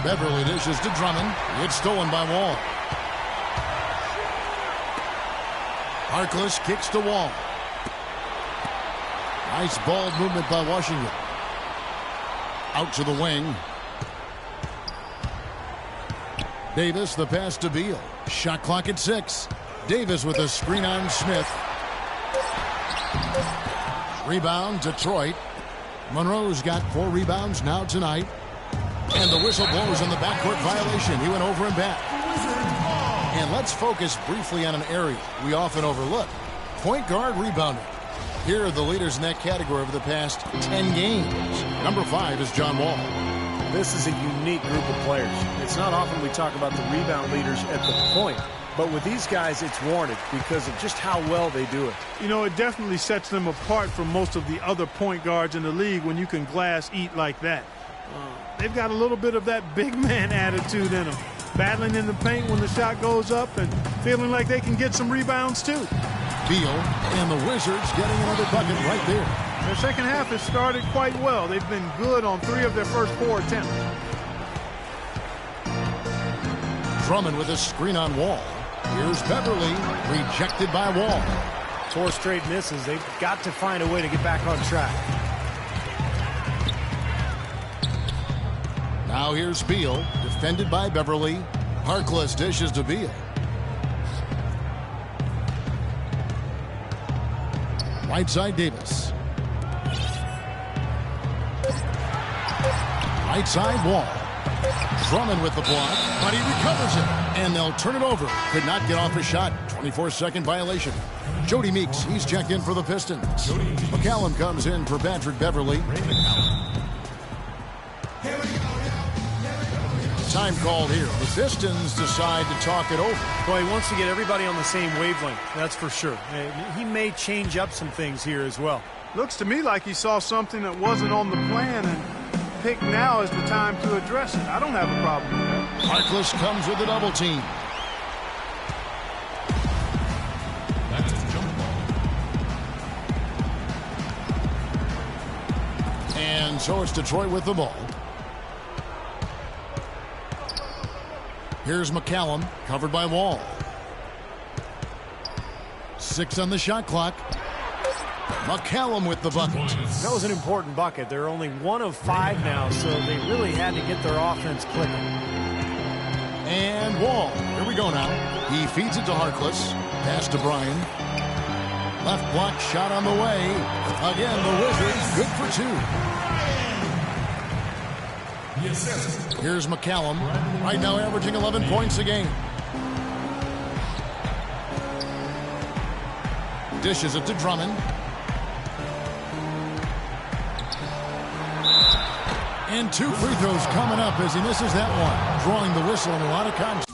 [SPEAKER 3] Beverley dishes to Drummond. It's stolen by Wall. Harkless kicks to Wall. Nice ball movement by Washington. Out to the wing. Davis, the pass to Beal. Shot clock at 6. Davis with a screen on Smith. Rebound, Detroit. Monroe's got 4 rebounds now tonight. And the whistle blows on the backcourt violation. He went over and back. And let's focus briefly on an area we often overlook. Point guard rebounding. Here are the leaders in that category over the past 10 games. Number 5 is John Wall.
[SPEAKER 7] This is a unique group of players. It's not often we talk about the rebound leaders at the point, but with these guys, it's warranted because of just how well they do it.
[SPEAKER 8] You know, it definitely sets them apart from most of the other point guards in the league when you can glass eat like that. They've got a little bit of that big man attitude in them. Battling in the paint when the shot goes up and feeling like they can get some rebounds too.
[SPEAKER 3] Beal and the Wizards getting another bucket right there.
[SPEAKER 8] Their second half has started quite well. They've been good on 3 of their first 4 attempts.
[SPEAKER 3] Drummond with a screen on Wall. Here's Beverley, rejected by Wall.
[SPEAKER 7] 4 straight misses. They've got to find a way to get back on track.
[SPEAKER 3] Now here's Beal, defended by Beverley. Harkless dishes to Beal. Right side Davis. Right side Wall. Drummond with the block, but he recovers it. And they'll turn it over. Could not get off his shot. 24-second violation. Jody Meeks, he's checked in for the Pistons. McCallum comes in for Patrick Beverley. Time called here. The Pistons decide to talk it over.
[SPEAKER 7] Well, he wants to get everybody on the same wavelength, that's for sure. He may change up some things here as well.
[SPEAKER 8] Looks to me like he saw something that wasn't on the plan and picked now as the time to address it. I don't have a problem with that.
[SPEAKER 3] Harkless comes with a double team.
[SPEAKER 6] That's a jump ball.
[SPEAKER 3] And so it's Detroit with the ball. Here's McCallum, covered by Wall. 6 on the shot clock. McCallum with the bucket.
[SPEAKER 7] That was an important bucket. They're only 1 of 5 now, so they really had to get their offense clicking.
[SPEAKER 3] And Wall. Here we go now. He feeds it to Harkless. Pass to Bryan. Left block shot on the way. Again, the Wizards good for 2. Here's McCallum. Right now averaging 11 points a game. Dishes it to Drummond. And 2 free throws coming up as he misses that one. Drawing the whistle and a lot of contact.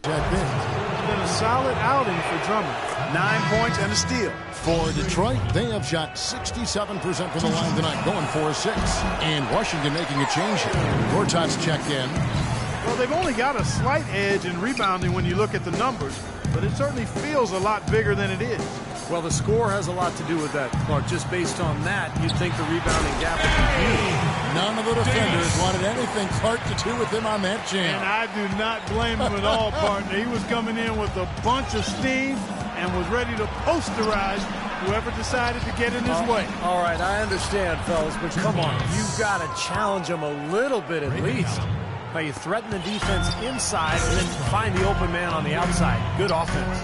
[SPEAKER 8] It's been a solid outing for Drummond. 9 points and a steal.
[SPEAKER 3] For Detroit, they have shot 67% from the line tonight, going 4-6. And Washington making a change here. Gortat's checked in.
[SPEAKER 8] Well, they've only got a slight edge in rebounding when you look at the numbers, but it certainly feels a lot bigger than it is.
[SPEAKER 7] Well, the score has a lot to do with that, Clark. Just based on that, you'd think the rebounding gap would be huge.
[SPEAKER 3] None of the defenders wanted anything Clark to do with him on that jam.
[SPEAKER 8] And I do not blame him at all, partner. He was coming in with a bunch of steam and was ready to posterize whoever decided to get in his way.
[SPEAKER 7] All right, I understand, fellas, but come on. You've got to challenge him a little bit at least. Now you threaten the defense inside and then find the open man on the outside. Good offense.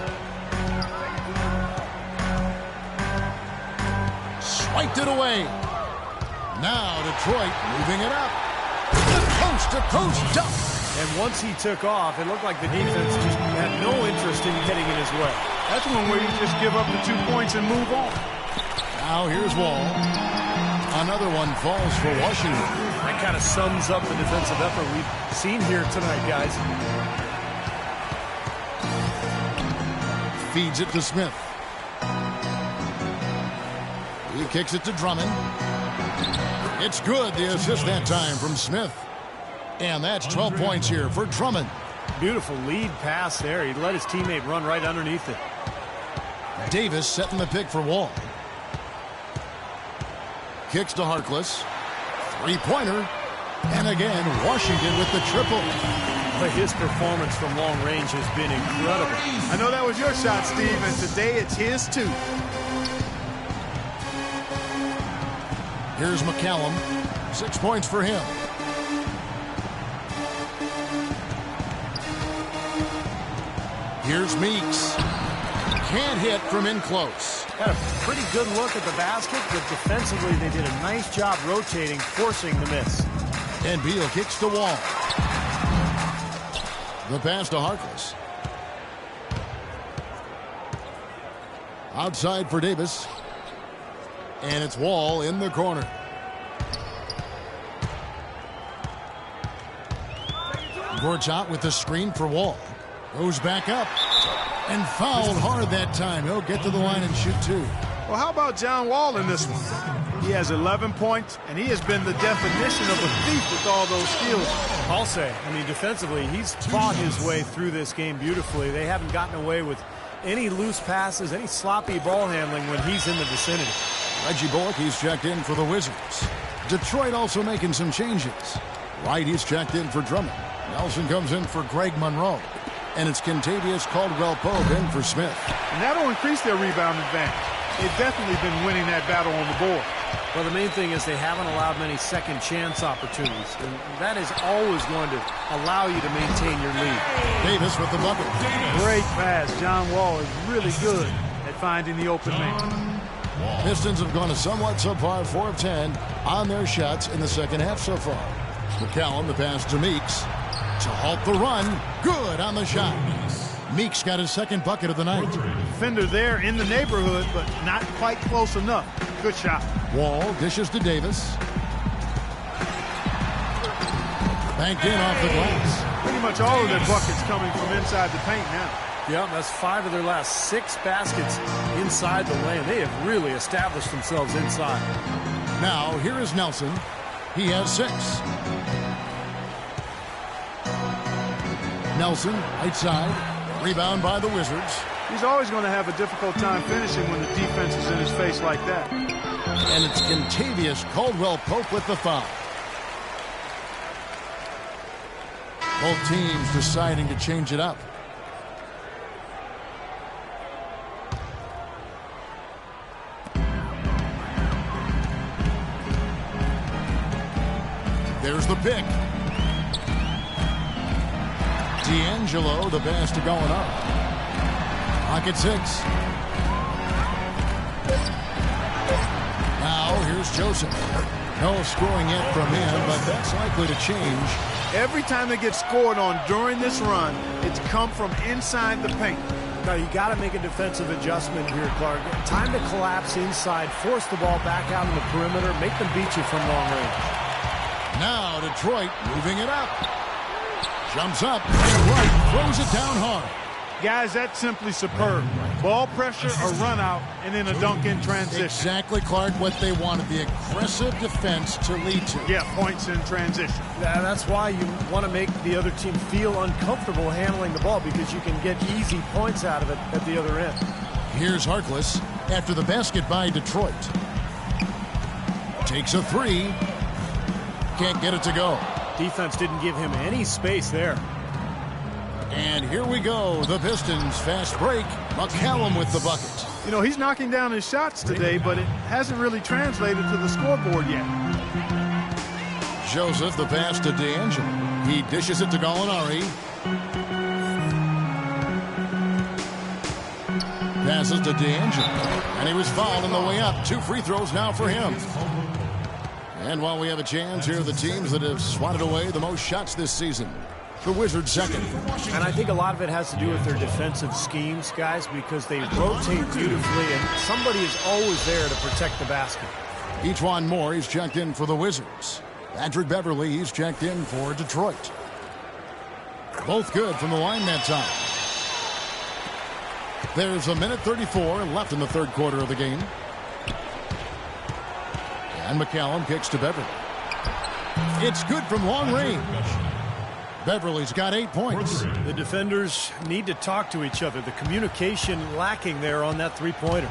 [SPEAKER 3] Swiped it away. Now Detroit moving it up. The coast-to-coast dunk.
[SPEAKER 7] And once he took off, it looked like the defense just had no interest in getting in his way.
[SPEAKER 8] That's one where you just give up the 2 points and move on.
[SPEAKER 3] Now here's Wall. Another one falls for Washington.
[SPEAKER 7] That kind of sums up the defensive effort we've seen here tonight, guys.
[SPEAKER 3] Feeds it to Smith. He kicks it to Drummond. It's good, the assist that time from Smith. And that's 12 points here for Drummond.
[SPEAKER 7] Beautiful lead pass there. He let his teammate run right underneath it.
[SPEAKER 3] Davis setting the pick for Wall. Kicks to Harkless. Three-pointer. And again, Washington with the triple.
[SPEAKER 7] But his performance from long range has been incredible.
[SPEAKER 8] I know that was your shot, Steve, and today it's his too.
[SPEAKER 3] Here's McCallum. 6 points for him. Here's Meeks. Can't hit from in close.
[SPEAKER 7] Had a pretty good look at the basket, but defensively they did a nice job rotating, forcing the miss.
[SPEAKER 3] And Beal kicks the Wall. The pass to Harkless. Outside for Davis. And it's Wall in the corner. Gortat with the screen for Wall. Goes back up. And fouled hard that time. He'll get to the line and shoot two.
[SPEAKER 8] Well, how about John Wall in this one? He has 11 points, and he has been the definition of a thief with all those skills.
[SPEAKER 7] I'll say, I mean, defensively, he's fought his way through this game beautifully. They haven't gotten away with any loose passes, any sloppy ball handling when he's in the vicinity.
[SPEAKER 3] Reggie Bullock, he's checked in for the Wizards. Detroit also making some changes. Wright, he's checked in for Drummond. Nelson comes in for Greg Monroe. And it's Kentavious Caldwell-Pope in for Smith.
[SPEAKER 8] And that'll increase their rebound advantage. They've definitely been winning that battle on the board.
[SPEAKER 7] Well, the main thing is they haven't allowed many second chance opportunities. And that is always going to allow you to maintain your lead.
[SPEAKER 3] Davis with the bucket.
[SPEAKER 8] Great pass. John Wall is really good at finding the open man.
[SPEAKER 3] Pistons have gone a somewhat subpar 4 of 10 on their shots in the second half so far. McCallum, the pass to Meeks. To halt the run. Good on the shot. Meeks got his second bucket of the night.
[SPEAKER 8] Defender there in the neighborhood, but not quite close enough. Good shot.
[SPEAKER 3] Wall dishes to Davis. Banked in off the glass.
[SPEAKER 8] Pretty much all of their buckets coming from inside the paint now.
[SPEAKER 7] Yeah, that's 5 of their last 6 baskets inside the lane. They have really established themselves inside.
[SPEAKER 3] Now, here is Nelson. He has 6. Nelson, right side. Rebound by the Wizards.
[SPEAKER 8] He's always going to have a difficult time finishing when the defense is in his face like that.
[SPEAKER 3] And it's Kentavious Caldwell-Pope with the foul. Both teams deciding to change it up. There's the pick. D'Angelo, the pass to going up. Pocket 6. Now, here's Joseph. No scoring yet from him, but that's likely to change.
[SPEAKER 8] Every time they get scored on during this run, it's come from inside the paint.
[SPEAKER 7] Now, you got to make a defensive adjustment here, Clark. Time to collapse inside, force the ball back out on the perimeter, make them beat you from long range.
[SPEAKER 3] Now, Detroit moving it up. Jumps up, and Wright throws it down hard.
[SPEAKER 8] Guys, that's simply superb. Ball pressure, a run out, and then a dunk in transition.
[SPEAKER 3] Exactly, Clark, what they wanted, the aggressive defense to lead to.
[SPEAKER 8] Yeah, points in transition.
[SPEAKER 7] Yeah, that's why you want to make the other team feel uncomfortable handling the ball, because you can get easy points out of it at the other end.
[SPEAKER 3] Here's Harkless after the basket by Detroit. Takes a three. Can't get it to go.
[SPEAKER 7] Defense didn't give him any space there.
[SPEAKER 3] And here we go. The Pistons fast break. McCallum with the bucket.
[SPEAKER 8] You know, he's knocking down his shots today, but it hasn't really translated to the scoreboard yet.
[SPEAKER 3] Joseph, the pass to D'Angelo. He dishes it to Gallinari. Passes to D'Angelo. And he was fouled on the way up. 2 free throws now for him. And while we have a chance, here are the teams that have swatted away the most shots this season. The Wizards second.
[SPEAKER 7] And I think a lot of it has to do with their defensive schemes, guys, because they rotate beautifully, and somebody is always there to protect the basket.
[SPEAKER 3] Ejuan Moore, he's checked in for the Wizards. Patrick Beverly, he's checked in for Detroit. Both good from the line that time. There's a minute 34 left in the third quarter of the game. And McCallum kicks to Beverly. It's good from long range. Beverly's got 8 points.
[SPEAKER 7] The defenders need to talk to each other. The communication lacking there on that three-pointer.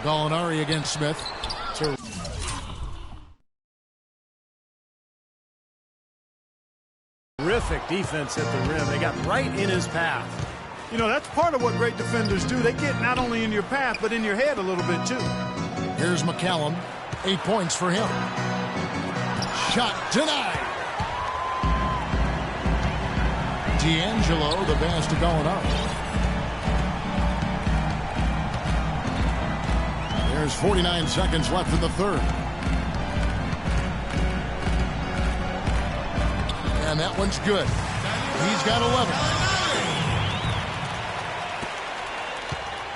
[SPEAKER 3] Gallinari against Smith.
[SPEAKER 7] Terrific defense at the rim. They got right in his path.
[SPEAKER 8] You know, that's part of what great defenders do. They get not only in your path, but in your head a little bit, too.
[SPEAKER 3] Here's McCallum. 8 points for him. Shot denied. D'Angelo, the pass to Gallinari. There's 49 seconds left in the third. And that one's good. He's got 11.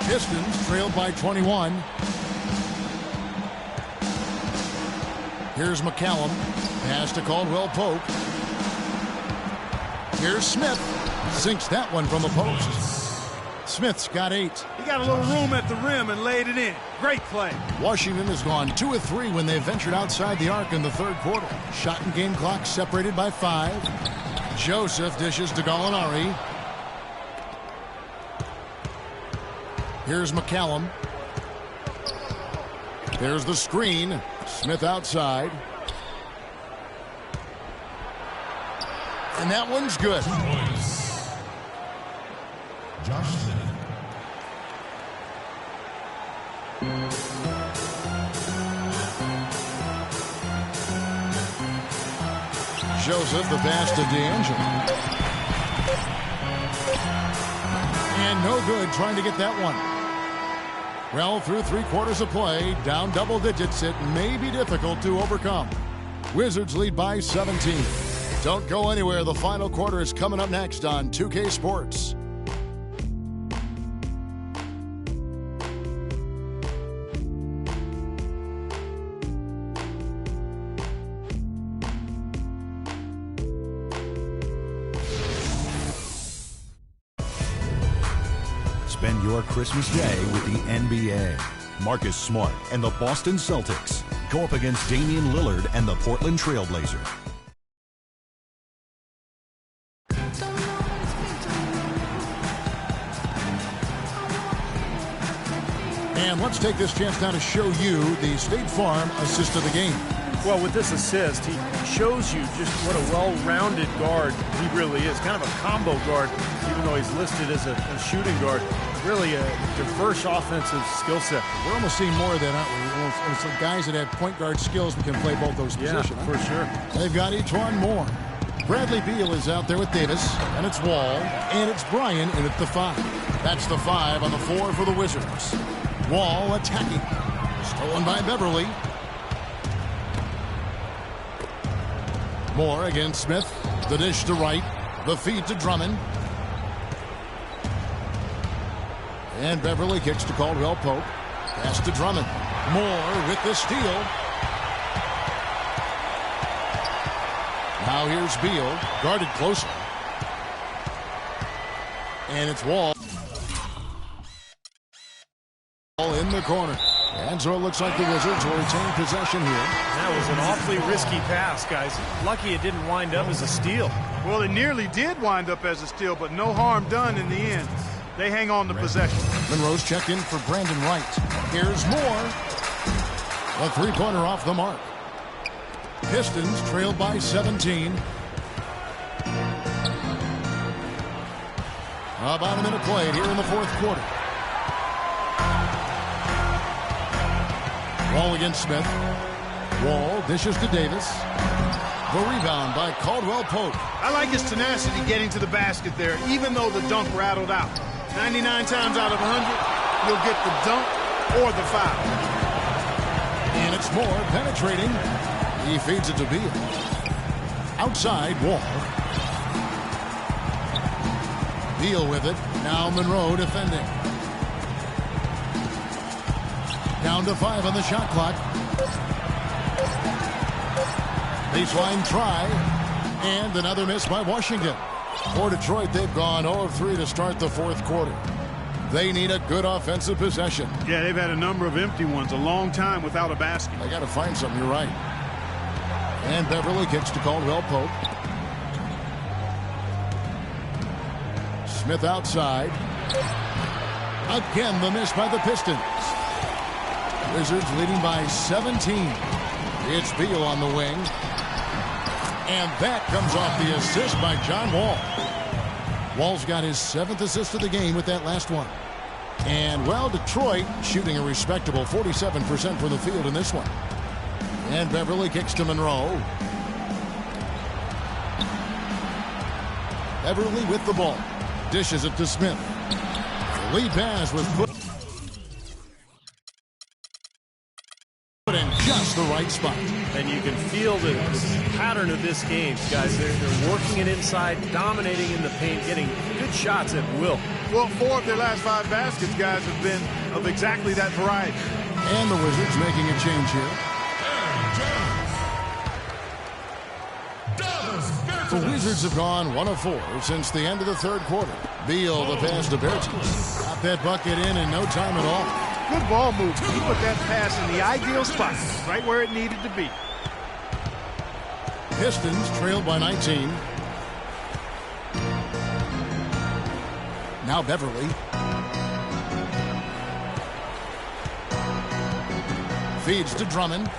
[SPEAKER 3] Pistons trailed by 21. Here's McCallum. Pass to Caldwell Pope. Here's Smith. Sinks that one from the post. Smith's got 8.
[SPEAKER 8] He got a little room at the rim and laid it in. Great play.
[SPEAKER 3] Washington has gone 2 of 3 when they ventured outside the arc in the third quarter. Shot and game clock separated by 5. Joseph dishes to Gallinari. Here's McCallum. There's the screen. Smith outside. And that one's good.
[SPEAKER 6] Josh Smith.
[SPEAKER 3] Joseph, the pass to D'Angelo. And no good trying to get that one. Well, through 3 quarters of play, down double digits, it may be difficult to overcome. Wizards lead by 17. Don't go anywhere. The final quarter is coming up next on 2K Sports.
[SPEAKER 11] Spend your Christmas day with the NBA. Marcus Smart and the Boston Celtics go up against Damian Lillard and the Portland Trail Blazers.
[SPEAKER 3] And let's take this chance now to show you the State Farm assist of the game.
[SPEAKER 7] Well, with this assist, he shows you just what a well-rounded guard he really is. Kind of a combo guard, even though he's listed as a shooting guard. Really a diverse offensive skill set.
[SPEAKER 3] We're almost seeing more of that, aren't we? It's like guys that have point guard skills that can play both those positions.
[SPEAKER 7] For sure.
[SPEAKER 3] They've got Ejuan Moore. Bradley Beal is out there with Davis, and it's Wall, and it's Bryan in at the 5. That's the 5 on the 4 for the Wizards. Wall attacking. Stolen by Beverly. Moore against Smith. The dish to Wright. The feed to Drummond. And Beverly kicks to Caldwell Pope. Pass to Drummond. Moore with the steal. Now here's Beal. Guarded closely. And it's Wall in the corner. And so it looks like the Wizards will retain possession here.
[SPEAKER 7] That was an awfully risky pass, guys. Lucky it didn't wind up as a steal.
[SPEAKER 8] Well, it nearly did wind up as a steal, but no harm done in the end. They hang on to possession.
[SPEAKER 3] Monroe's checked in for Brandon Wright. Here's Moore. A three-pointer off the mark. Pistons trailed by 17. About a minute played here in the fourth quarter. Wall against Smith. Wall dishes to Davis. The rebound by Caldwell Pope.
[SPEAKER 8] I like his tenacity getting to the basket there, even though the dunk rattled out. 99 times out of 100, you'll get the dunk or the foul.
[SPEAKER 3] And it's Moore penetrating. He feeds it to Beal. Outside, Wall. Beal with it. Now Monroe defending. Down to 5 on the shot clock. Baseline try. And another miss by Washington. For Detroit, they've gone 0 of 3 to start the fourth quarter. They need a good offensive possession.
[SPEAKER 8] Yeah, they've had a number of empty ones, a long time without a basket.
[SPEAKER 3] They got to find something, you're right. And Beverly kicks to Caldwell Pope. Smith outside. Again, the miss by the Pistons. Wizards leading by 17. It's Beal on the wing. And that comes off the assist by John Wall. Wall's got his 7th assist of the game with that last one. And, well, Detroit shooting a respectable 47% from the field in this one. And Beverly kicks to Monroe. Beverly with the ball. Dishes it to Smith. The lead pass was put in just the right spot.
[SPEAKER 7] And you can feel the pattern of this game, guys. They're working it inside, dominating in the paint, getting good shots at will.
[SPEAKER 8] Well, 4 of their last 5 baskets, guys, have been of exactly that variety.
[SPEAKER 3] And the Wizards making a change here. The Wizards have gone 1 of 4 since the end of the third quarter. Beal, the pass to Bertans. Got that bucket in no time at all.
[SPEAKER 8] Good ball move. He put that pass in the ideal spot, right where it needed to be.
[SPEAKER 3] Pistons trailed by 19. Now Beverly. Feeds to Drummond.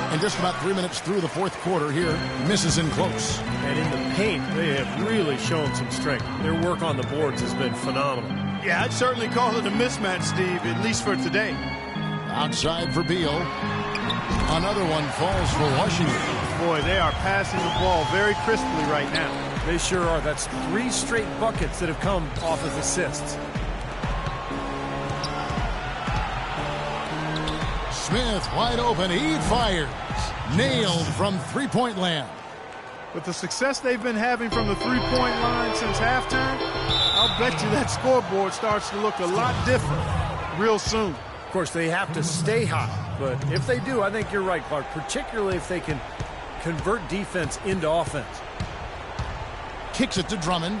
[SPEAKER 3] And just about 3 minutes through the fourth quarter here, misses in close.
[SPEAKER 7] And in the paint, they have really shown some strength. Their work on the boards has been phenomenal.
[SPEAKER 8] Yeah, I'd certainly call it a mismatch, Steve, at least for today.
[SPEAKER 3] Outside for Beal. Another one falls for Washington.
[SPEAKER 8] Boy, they are passing the ball very crisply right now.
[SPEAKER 7] They sure are. That's 3 straight buckets that have come off of assists.
[SPEAKER 3] Smith wide open. He fires. Nailed from three-point land.
[SPEAKER 8] With the success they've been having from the three-point line since halftime, I'll bet you that scoreboard starts to look a lot different real soon.
[SPEAKER 7] Of course, they have to stay hot, but if they do, I think you're right, Clark, particularly if they can convert defense into offense.
[SPEAKER 3] Kicks it to Drummond.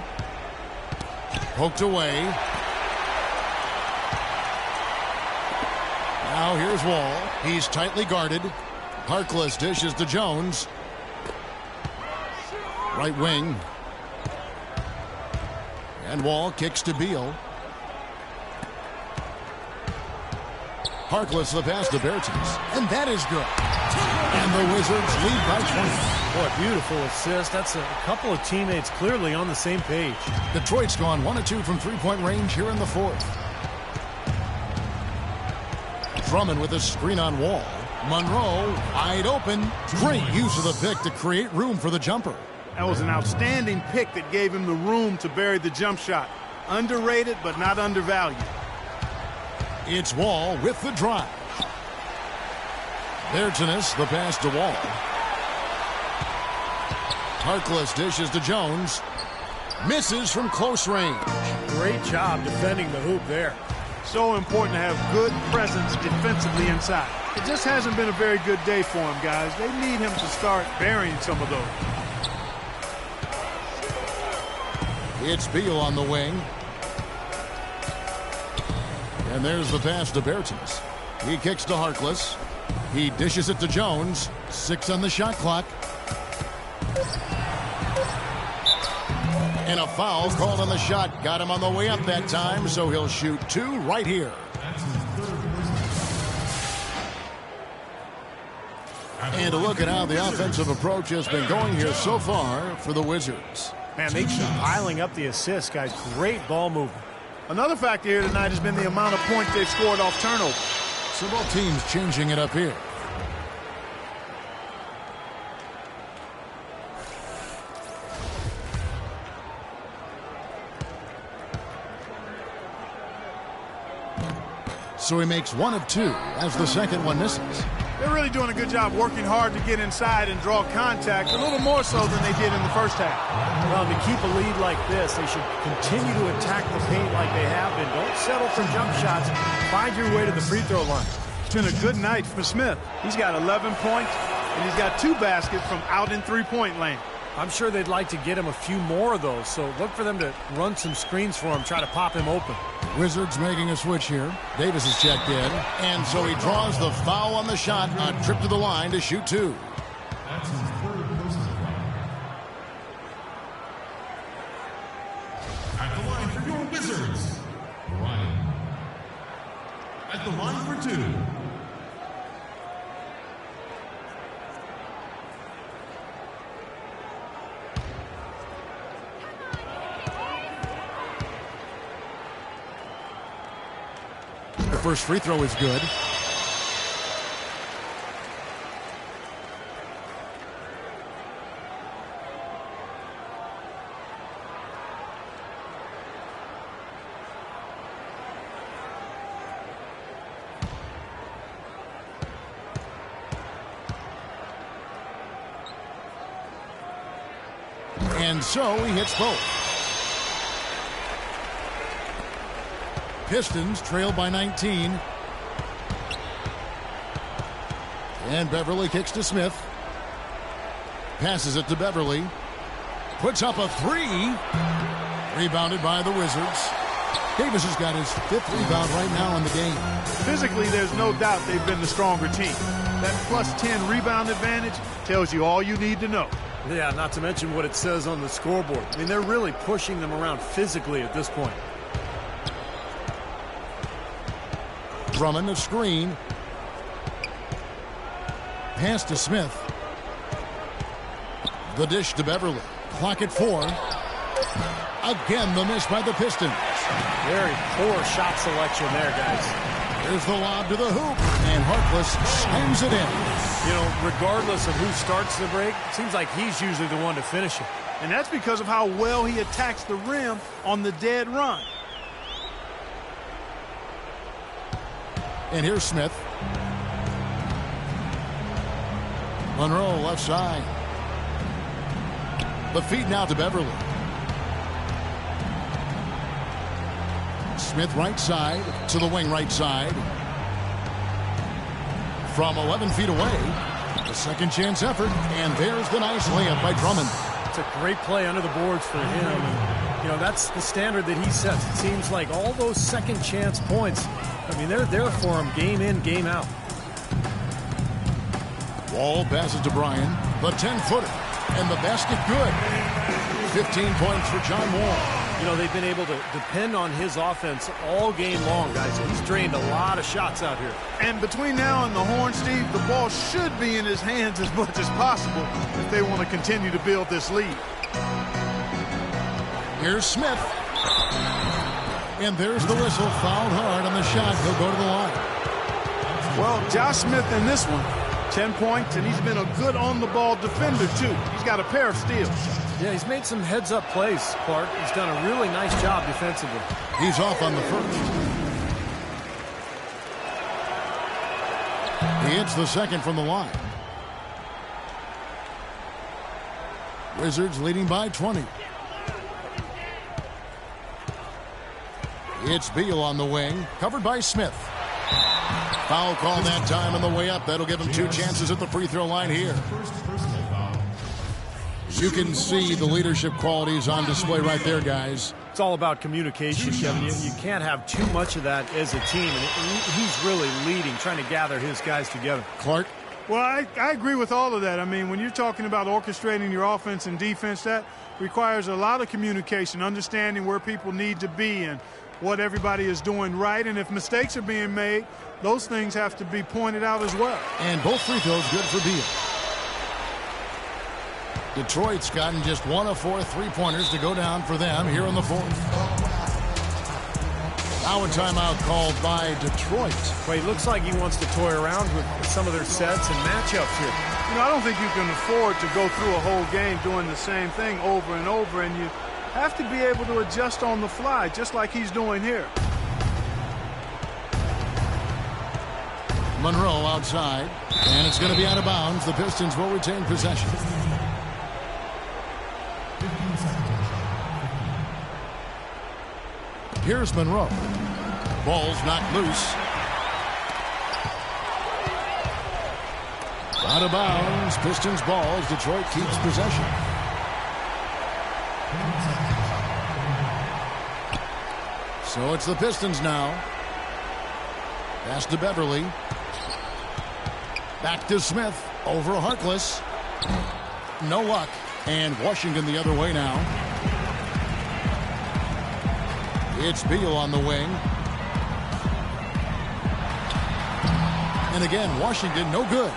[SPEAKER 3] Poked away. Now here's Wall. He's tightly guarded. Harkless dishes to Jones. Right wing. And Wall kicks to Beal. Harkless the pass to Bertans. And that is good. And the Wizards lead by 20.
[SPEAKER 7] What a beautiful assist. That's a couple of teammates clearly on the same page.
[SPEAKER 3] Detroit's gone 1 of 2 from three-point range here in the fourth. Drummond with a screen on Wall. Monroe wide open. Great use of the pick to create room for the jumper.
[SPEAKER 8] That was an outstanding pick that gave him the room to bury the jump shot. Underrated, but not undervalued.
[SPEAKER 3] It's Wall with the drive. Bertans, the pass to Wall. Harkless dishes to Jones. Misses from close range.
[SPEAKER 7] Great job defending the hoop there.
[SPEAKER 8] So important to have good presence defensively inside. It just hasn't been a very good day for him, guys. They need him to start burying some of those.
[SPEAKER 3] It's Beal on the wing. And there's the pass to Bertens. He kicks to Harkless. He dishes it to Jones. 6 on the shot clock. And a foul called on the shot. Got him on the way up that time, so he'll shoot 2 right here. And to look at how the offensive approach has been going here so far for the Wizards.
[SPEAKER 7] Man, they keep piling up the assists, guys. Great ball movement.
[SPEAKER 8] Another factor here tonight has been the amount of points they've scored off turnover.
[SPEAKER 3] So both teams changing it up here. So he makes 1 of 2 as the second one misses.
[SPEAKER 8] They're really doing a good job working hard to get inside and draw contact, a little more so than they did in the first half.
[SPEAKER 7] Well, to keep a lead like this, they should continue to attack the paint like they have been. Don't settle for jump shots. Find your way to the free throw line.
[SPEAKER 8] It's been a good night for Smith. He's got 11 points, and he's got 2 baskets from out in three-point land.
[SPEAKER 7] I'm sure they'd like to get him a few more of those, so look for them to run some screens for him, try to pop him open.
[SPEAKER 3] Wizards making a switch here. Davis is checked in, and so he draws the foul on the shot. A trip to the line to shoot 2.
[SPEAKER 6] That's his 3rd personal foul. At the line for your Wizards, Ryan. At the line for 2.
[SPEAKER 3] The first free throw is good. And so he hits both. Pistons trail by 19. And Beverly kicks to Smith. Passes it to Beverly. Puts up a 3. Rebounded by the Wizards. Davis has got his 5th rebound right now in the game.
[SPEAKER 8] Physically, there's no doubt they've been the stronger team. That plus 10 rebound advantage tells you all you need to know.
[SPEAKER 7] Yeah, not to mention what it says on the scoreboard. I mean, they're really pushing them around physically at this point.
[SPEAKER 3] Drummond, a screen. Pass to Smith. The dish to Beverly. Clock at 4. Again, the miss by the Pistons.
[SPEAKER 7] Very poor shot selection there, guys.
[SPEAKER 3] There's the lob to the hoop, and Harkless slams it in.
[SPEAKER 7] You know, regardless of who starts the break, it seems like he's usually the one to finish it.
[SPEAKER 8] And that's because of how well he attacks the rim on the dead run.
[SPEAKER 3] And here's Smith. Monroe left side. The feed now to Beverly. Smith right side to the wing right side. From 11 feet away. The second chance effort. And there's the nice layup by Drummond.
[SPEAKER 7] It's a great play under the boards for him. And, you know, that's the standard that he sets. It seems like all those second chance points, I mean, they're there for him game in, game out.
[SPEAKER 3] Wall passes to Bryan. The 10-footer. And the basket good. 15 points for John Wall.
[SPEAKER 7] You know, they've been able to depend on his offense all game long, guys. He's drained a lot of shots out here.
[SPEAKER 8] And between now and the horn, Steve, the ball should be in his hands as much as possible if they want to continue to build this lead.
[SPEAKER 3] Here's Smith. And there's the whistle. Fouled hard on the shot. He'll go to the line.
[SPEAKER 8] Well, Josh Smith in this one, 10 points, and he's been a good on-the-ball defender, too. He's got a pair of steals.
[SPEAKER 7] Yeah, he's made some heads-up plays, Clark. He's done a really nice job defensively.
[SPEAKER 3] He's off on the first. He hits the second from the line. Wizards leading by 20. It's Beal on the wing, covered by Smith. Foul call that time on the way up. That'll give him 2 chances at the free throw line here. You can see the leadership qualities on display right there, guys.
[SPEAKER 7] It's all about communication, Kevin. You can't have too much of that as a team. And he's really leading, trying to gather his guys together.
[SPEAKER 3] Clark?
[SPEAKER 8] Well, I agree with all of that. I mean, when you're talking about orchestrating your offense and defense, that requires a lot of communication, understanding where people need to be and what everybody is doing right. And if mistakes are being made, those things have to be pointed out as well.
[SPEAKER 3] And both free throws good for Beal. Detroit's gotten just 1 of 4 3-pointers to go down for them here in the fourth. Now a timeout called by Detroit.
[SPEAKER 7] Well, he looks like he wants to toy around with some of their sets and matchups here.
[SPEAKER 8] You know, I don't think you can afford to go through a whole game doing the same thing over and over, and you have to be able to adjust on the fly, just like he's doing here.
[SPEAKER 3] Monroe outside, and it's going to be out of bounds. The Pistons will retain possession. Here's Monroe. Ball's knocked loose. Out of bounds. Pistons balls. Detroit keeps possession. So it's the Pistons now. Pass to Beverly. Back to Smith. Over Harkless. No luck. And Washington the other way now. It's Beal on the wing. And again, Washington no good.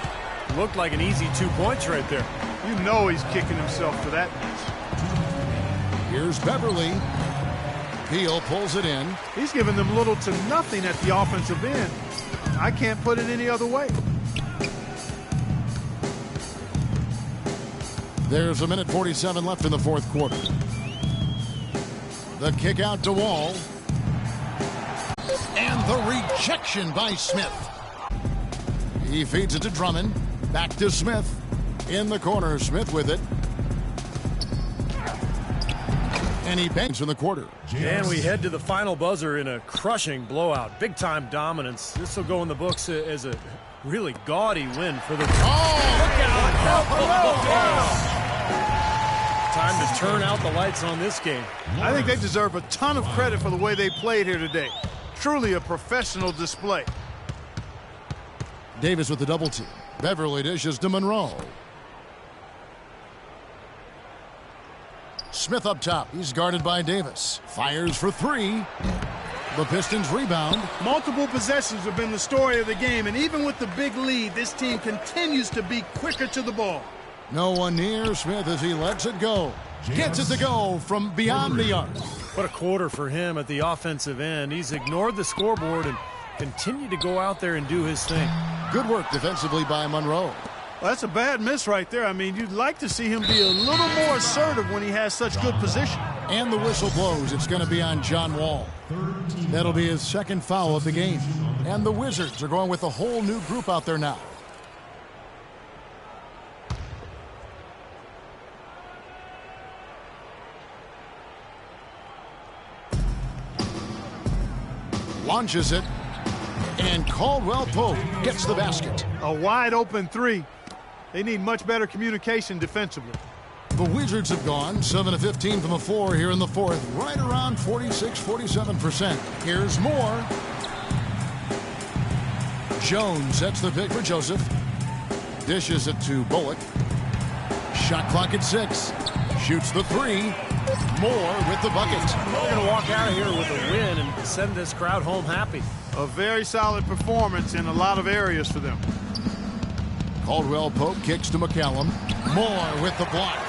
[SPEAKER 7] Looked like an easy 2 points right there.
[SPEAKER 8] You know he's kicking himself for that miss.
[SPEAKER 3] Here's Beverly. Beal pulls it in.
[SPEAKER 8] He's giving them little to nothing at the offensive end. I can't put it any other way.
[SPEAKER 3] There's 1:47 left in the fourth quarter. The kick out to Wall. And the rejection by Smith. He feeds it to Drummond. Back to Smith. In the corner, Smith with it. And he bangs in the quarter.
[SPEAKER 7] And we head to the final buzzer in a crushing blowout. Big-time dominance. This will go in the books as a really gaudy win for the... Time to turn out the lights on this game.
[SPEAKER 8] I think they deserve a ton of credit for the way they played here today. Truly a professional display.
[SPEAKER 3] Davis with the double team. Beverly dishes to Monroe. Smith up top. He's guarded by Davis. Fires for three. The Pistons rebound.
[SPEAKER 8] Multiple possessions have been the story of the game, and even with the big lead, this team continues to be quicker to the ball.
[SPEAKER 3] No one near Smith as he lets it go. Gets it to go from beyond the arc.
[SPEAKER 7] What a quarter for him at the offensive end. He's ignored the scoreboard and continued to go out there and do his thing.
[SPEAKER 3] Good work defensively by Monroe.
[SPEAKER 8] Well, that's a bad miss right there. I mean, you'd like to see him be a little more assertive when he has such good position.
[SPEAKER 3] And the whistle blows. It's going to be on John Wall. That'll be his second foul of the game. And the Wizards are going with a whole new group out there now. Launches it. And Caldwell Pope gets the basket.
[SPEAKER 8] A wide open three. They need much better communication defensively.
[SPEAKER 3] The Wizards have gone 7 of 15 from the floor here in the fourth, right around 46-47%. Here's more. Jones sets the pick for Joseph. Dishes it to Bullock. Shot clock at 6. Shoots the three. Moore with the bucket.
[SPEAKER 7] They're going to walk out of here with a win and send this crowd home happy.
[SPEAKER 8] A very solid performance in a lot of areas for them.
[SPEAKER 3] Caldwell Pope kicks to McCallum. Moore with the block.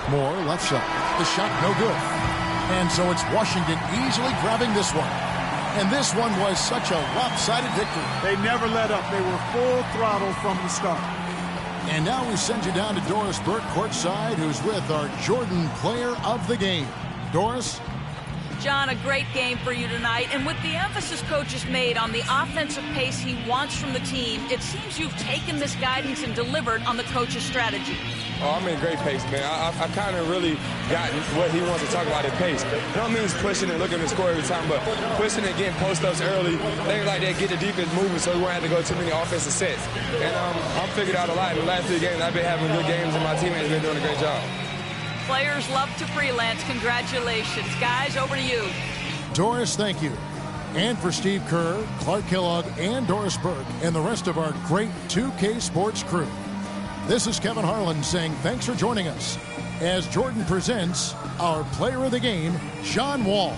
[SPEAKER 3] Moore left side. The shot no good. And so it's Washington easily grabbing this one. And this one was such a lopsided victory.
[SPEAKER 8] They never let up. They were full throttle from the start.
[SPEAKER 3] And now we send you down to Doris Burke courtside, who's with our Jordan player of the game. Doris?
[SPEAKER 9] John, a great game for you tonight. And with the emphasis coach has made on the offensive pace he wants from the team, it seems you've taken this guidance and delivered on the coach's strategy.
[SPEAKER 13] Oh, I'm in great pace, man. I kind of really got what he wants to talk about at pace. It don't mean pushing and looking to score every time, but pushing and getting post-ups early, things like that, get the defense moving so we won't have to go too many offensive sets. And I've figured out a lot in the last 3 games. I've been having good games, and my teammates have been doing a great job.
[SPEAKER 9] Players love to freelance. Congratulations. Guys, over to you.
[SPEAKER 3] Doris, thank you. And for Steve Kerr, Clark Kellogg, and Doris Burke, and the rest of our great 2K Sports crew. This is Kevin Harlan saying thanks for joining us as Jordan presents our player of the game, John Wall.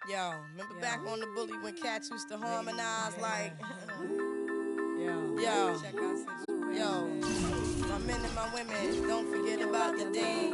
[SPEAKER 14] Yo, remember back on the bully when cats used to harmonize like, yo, my men and my women, don't forget about the D.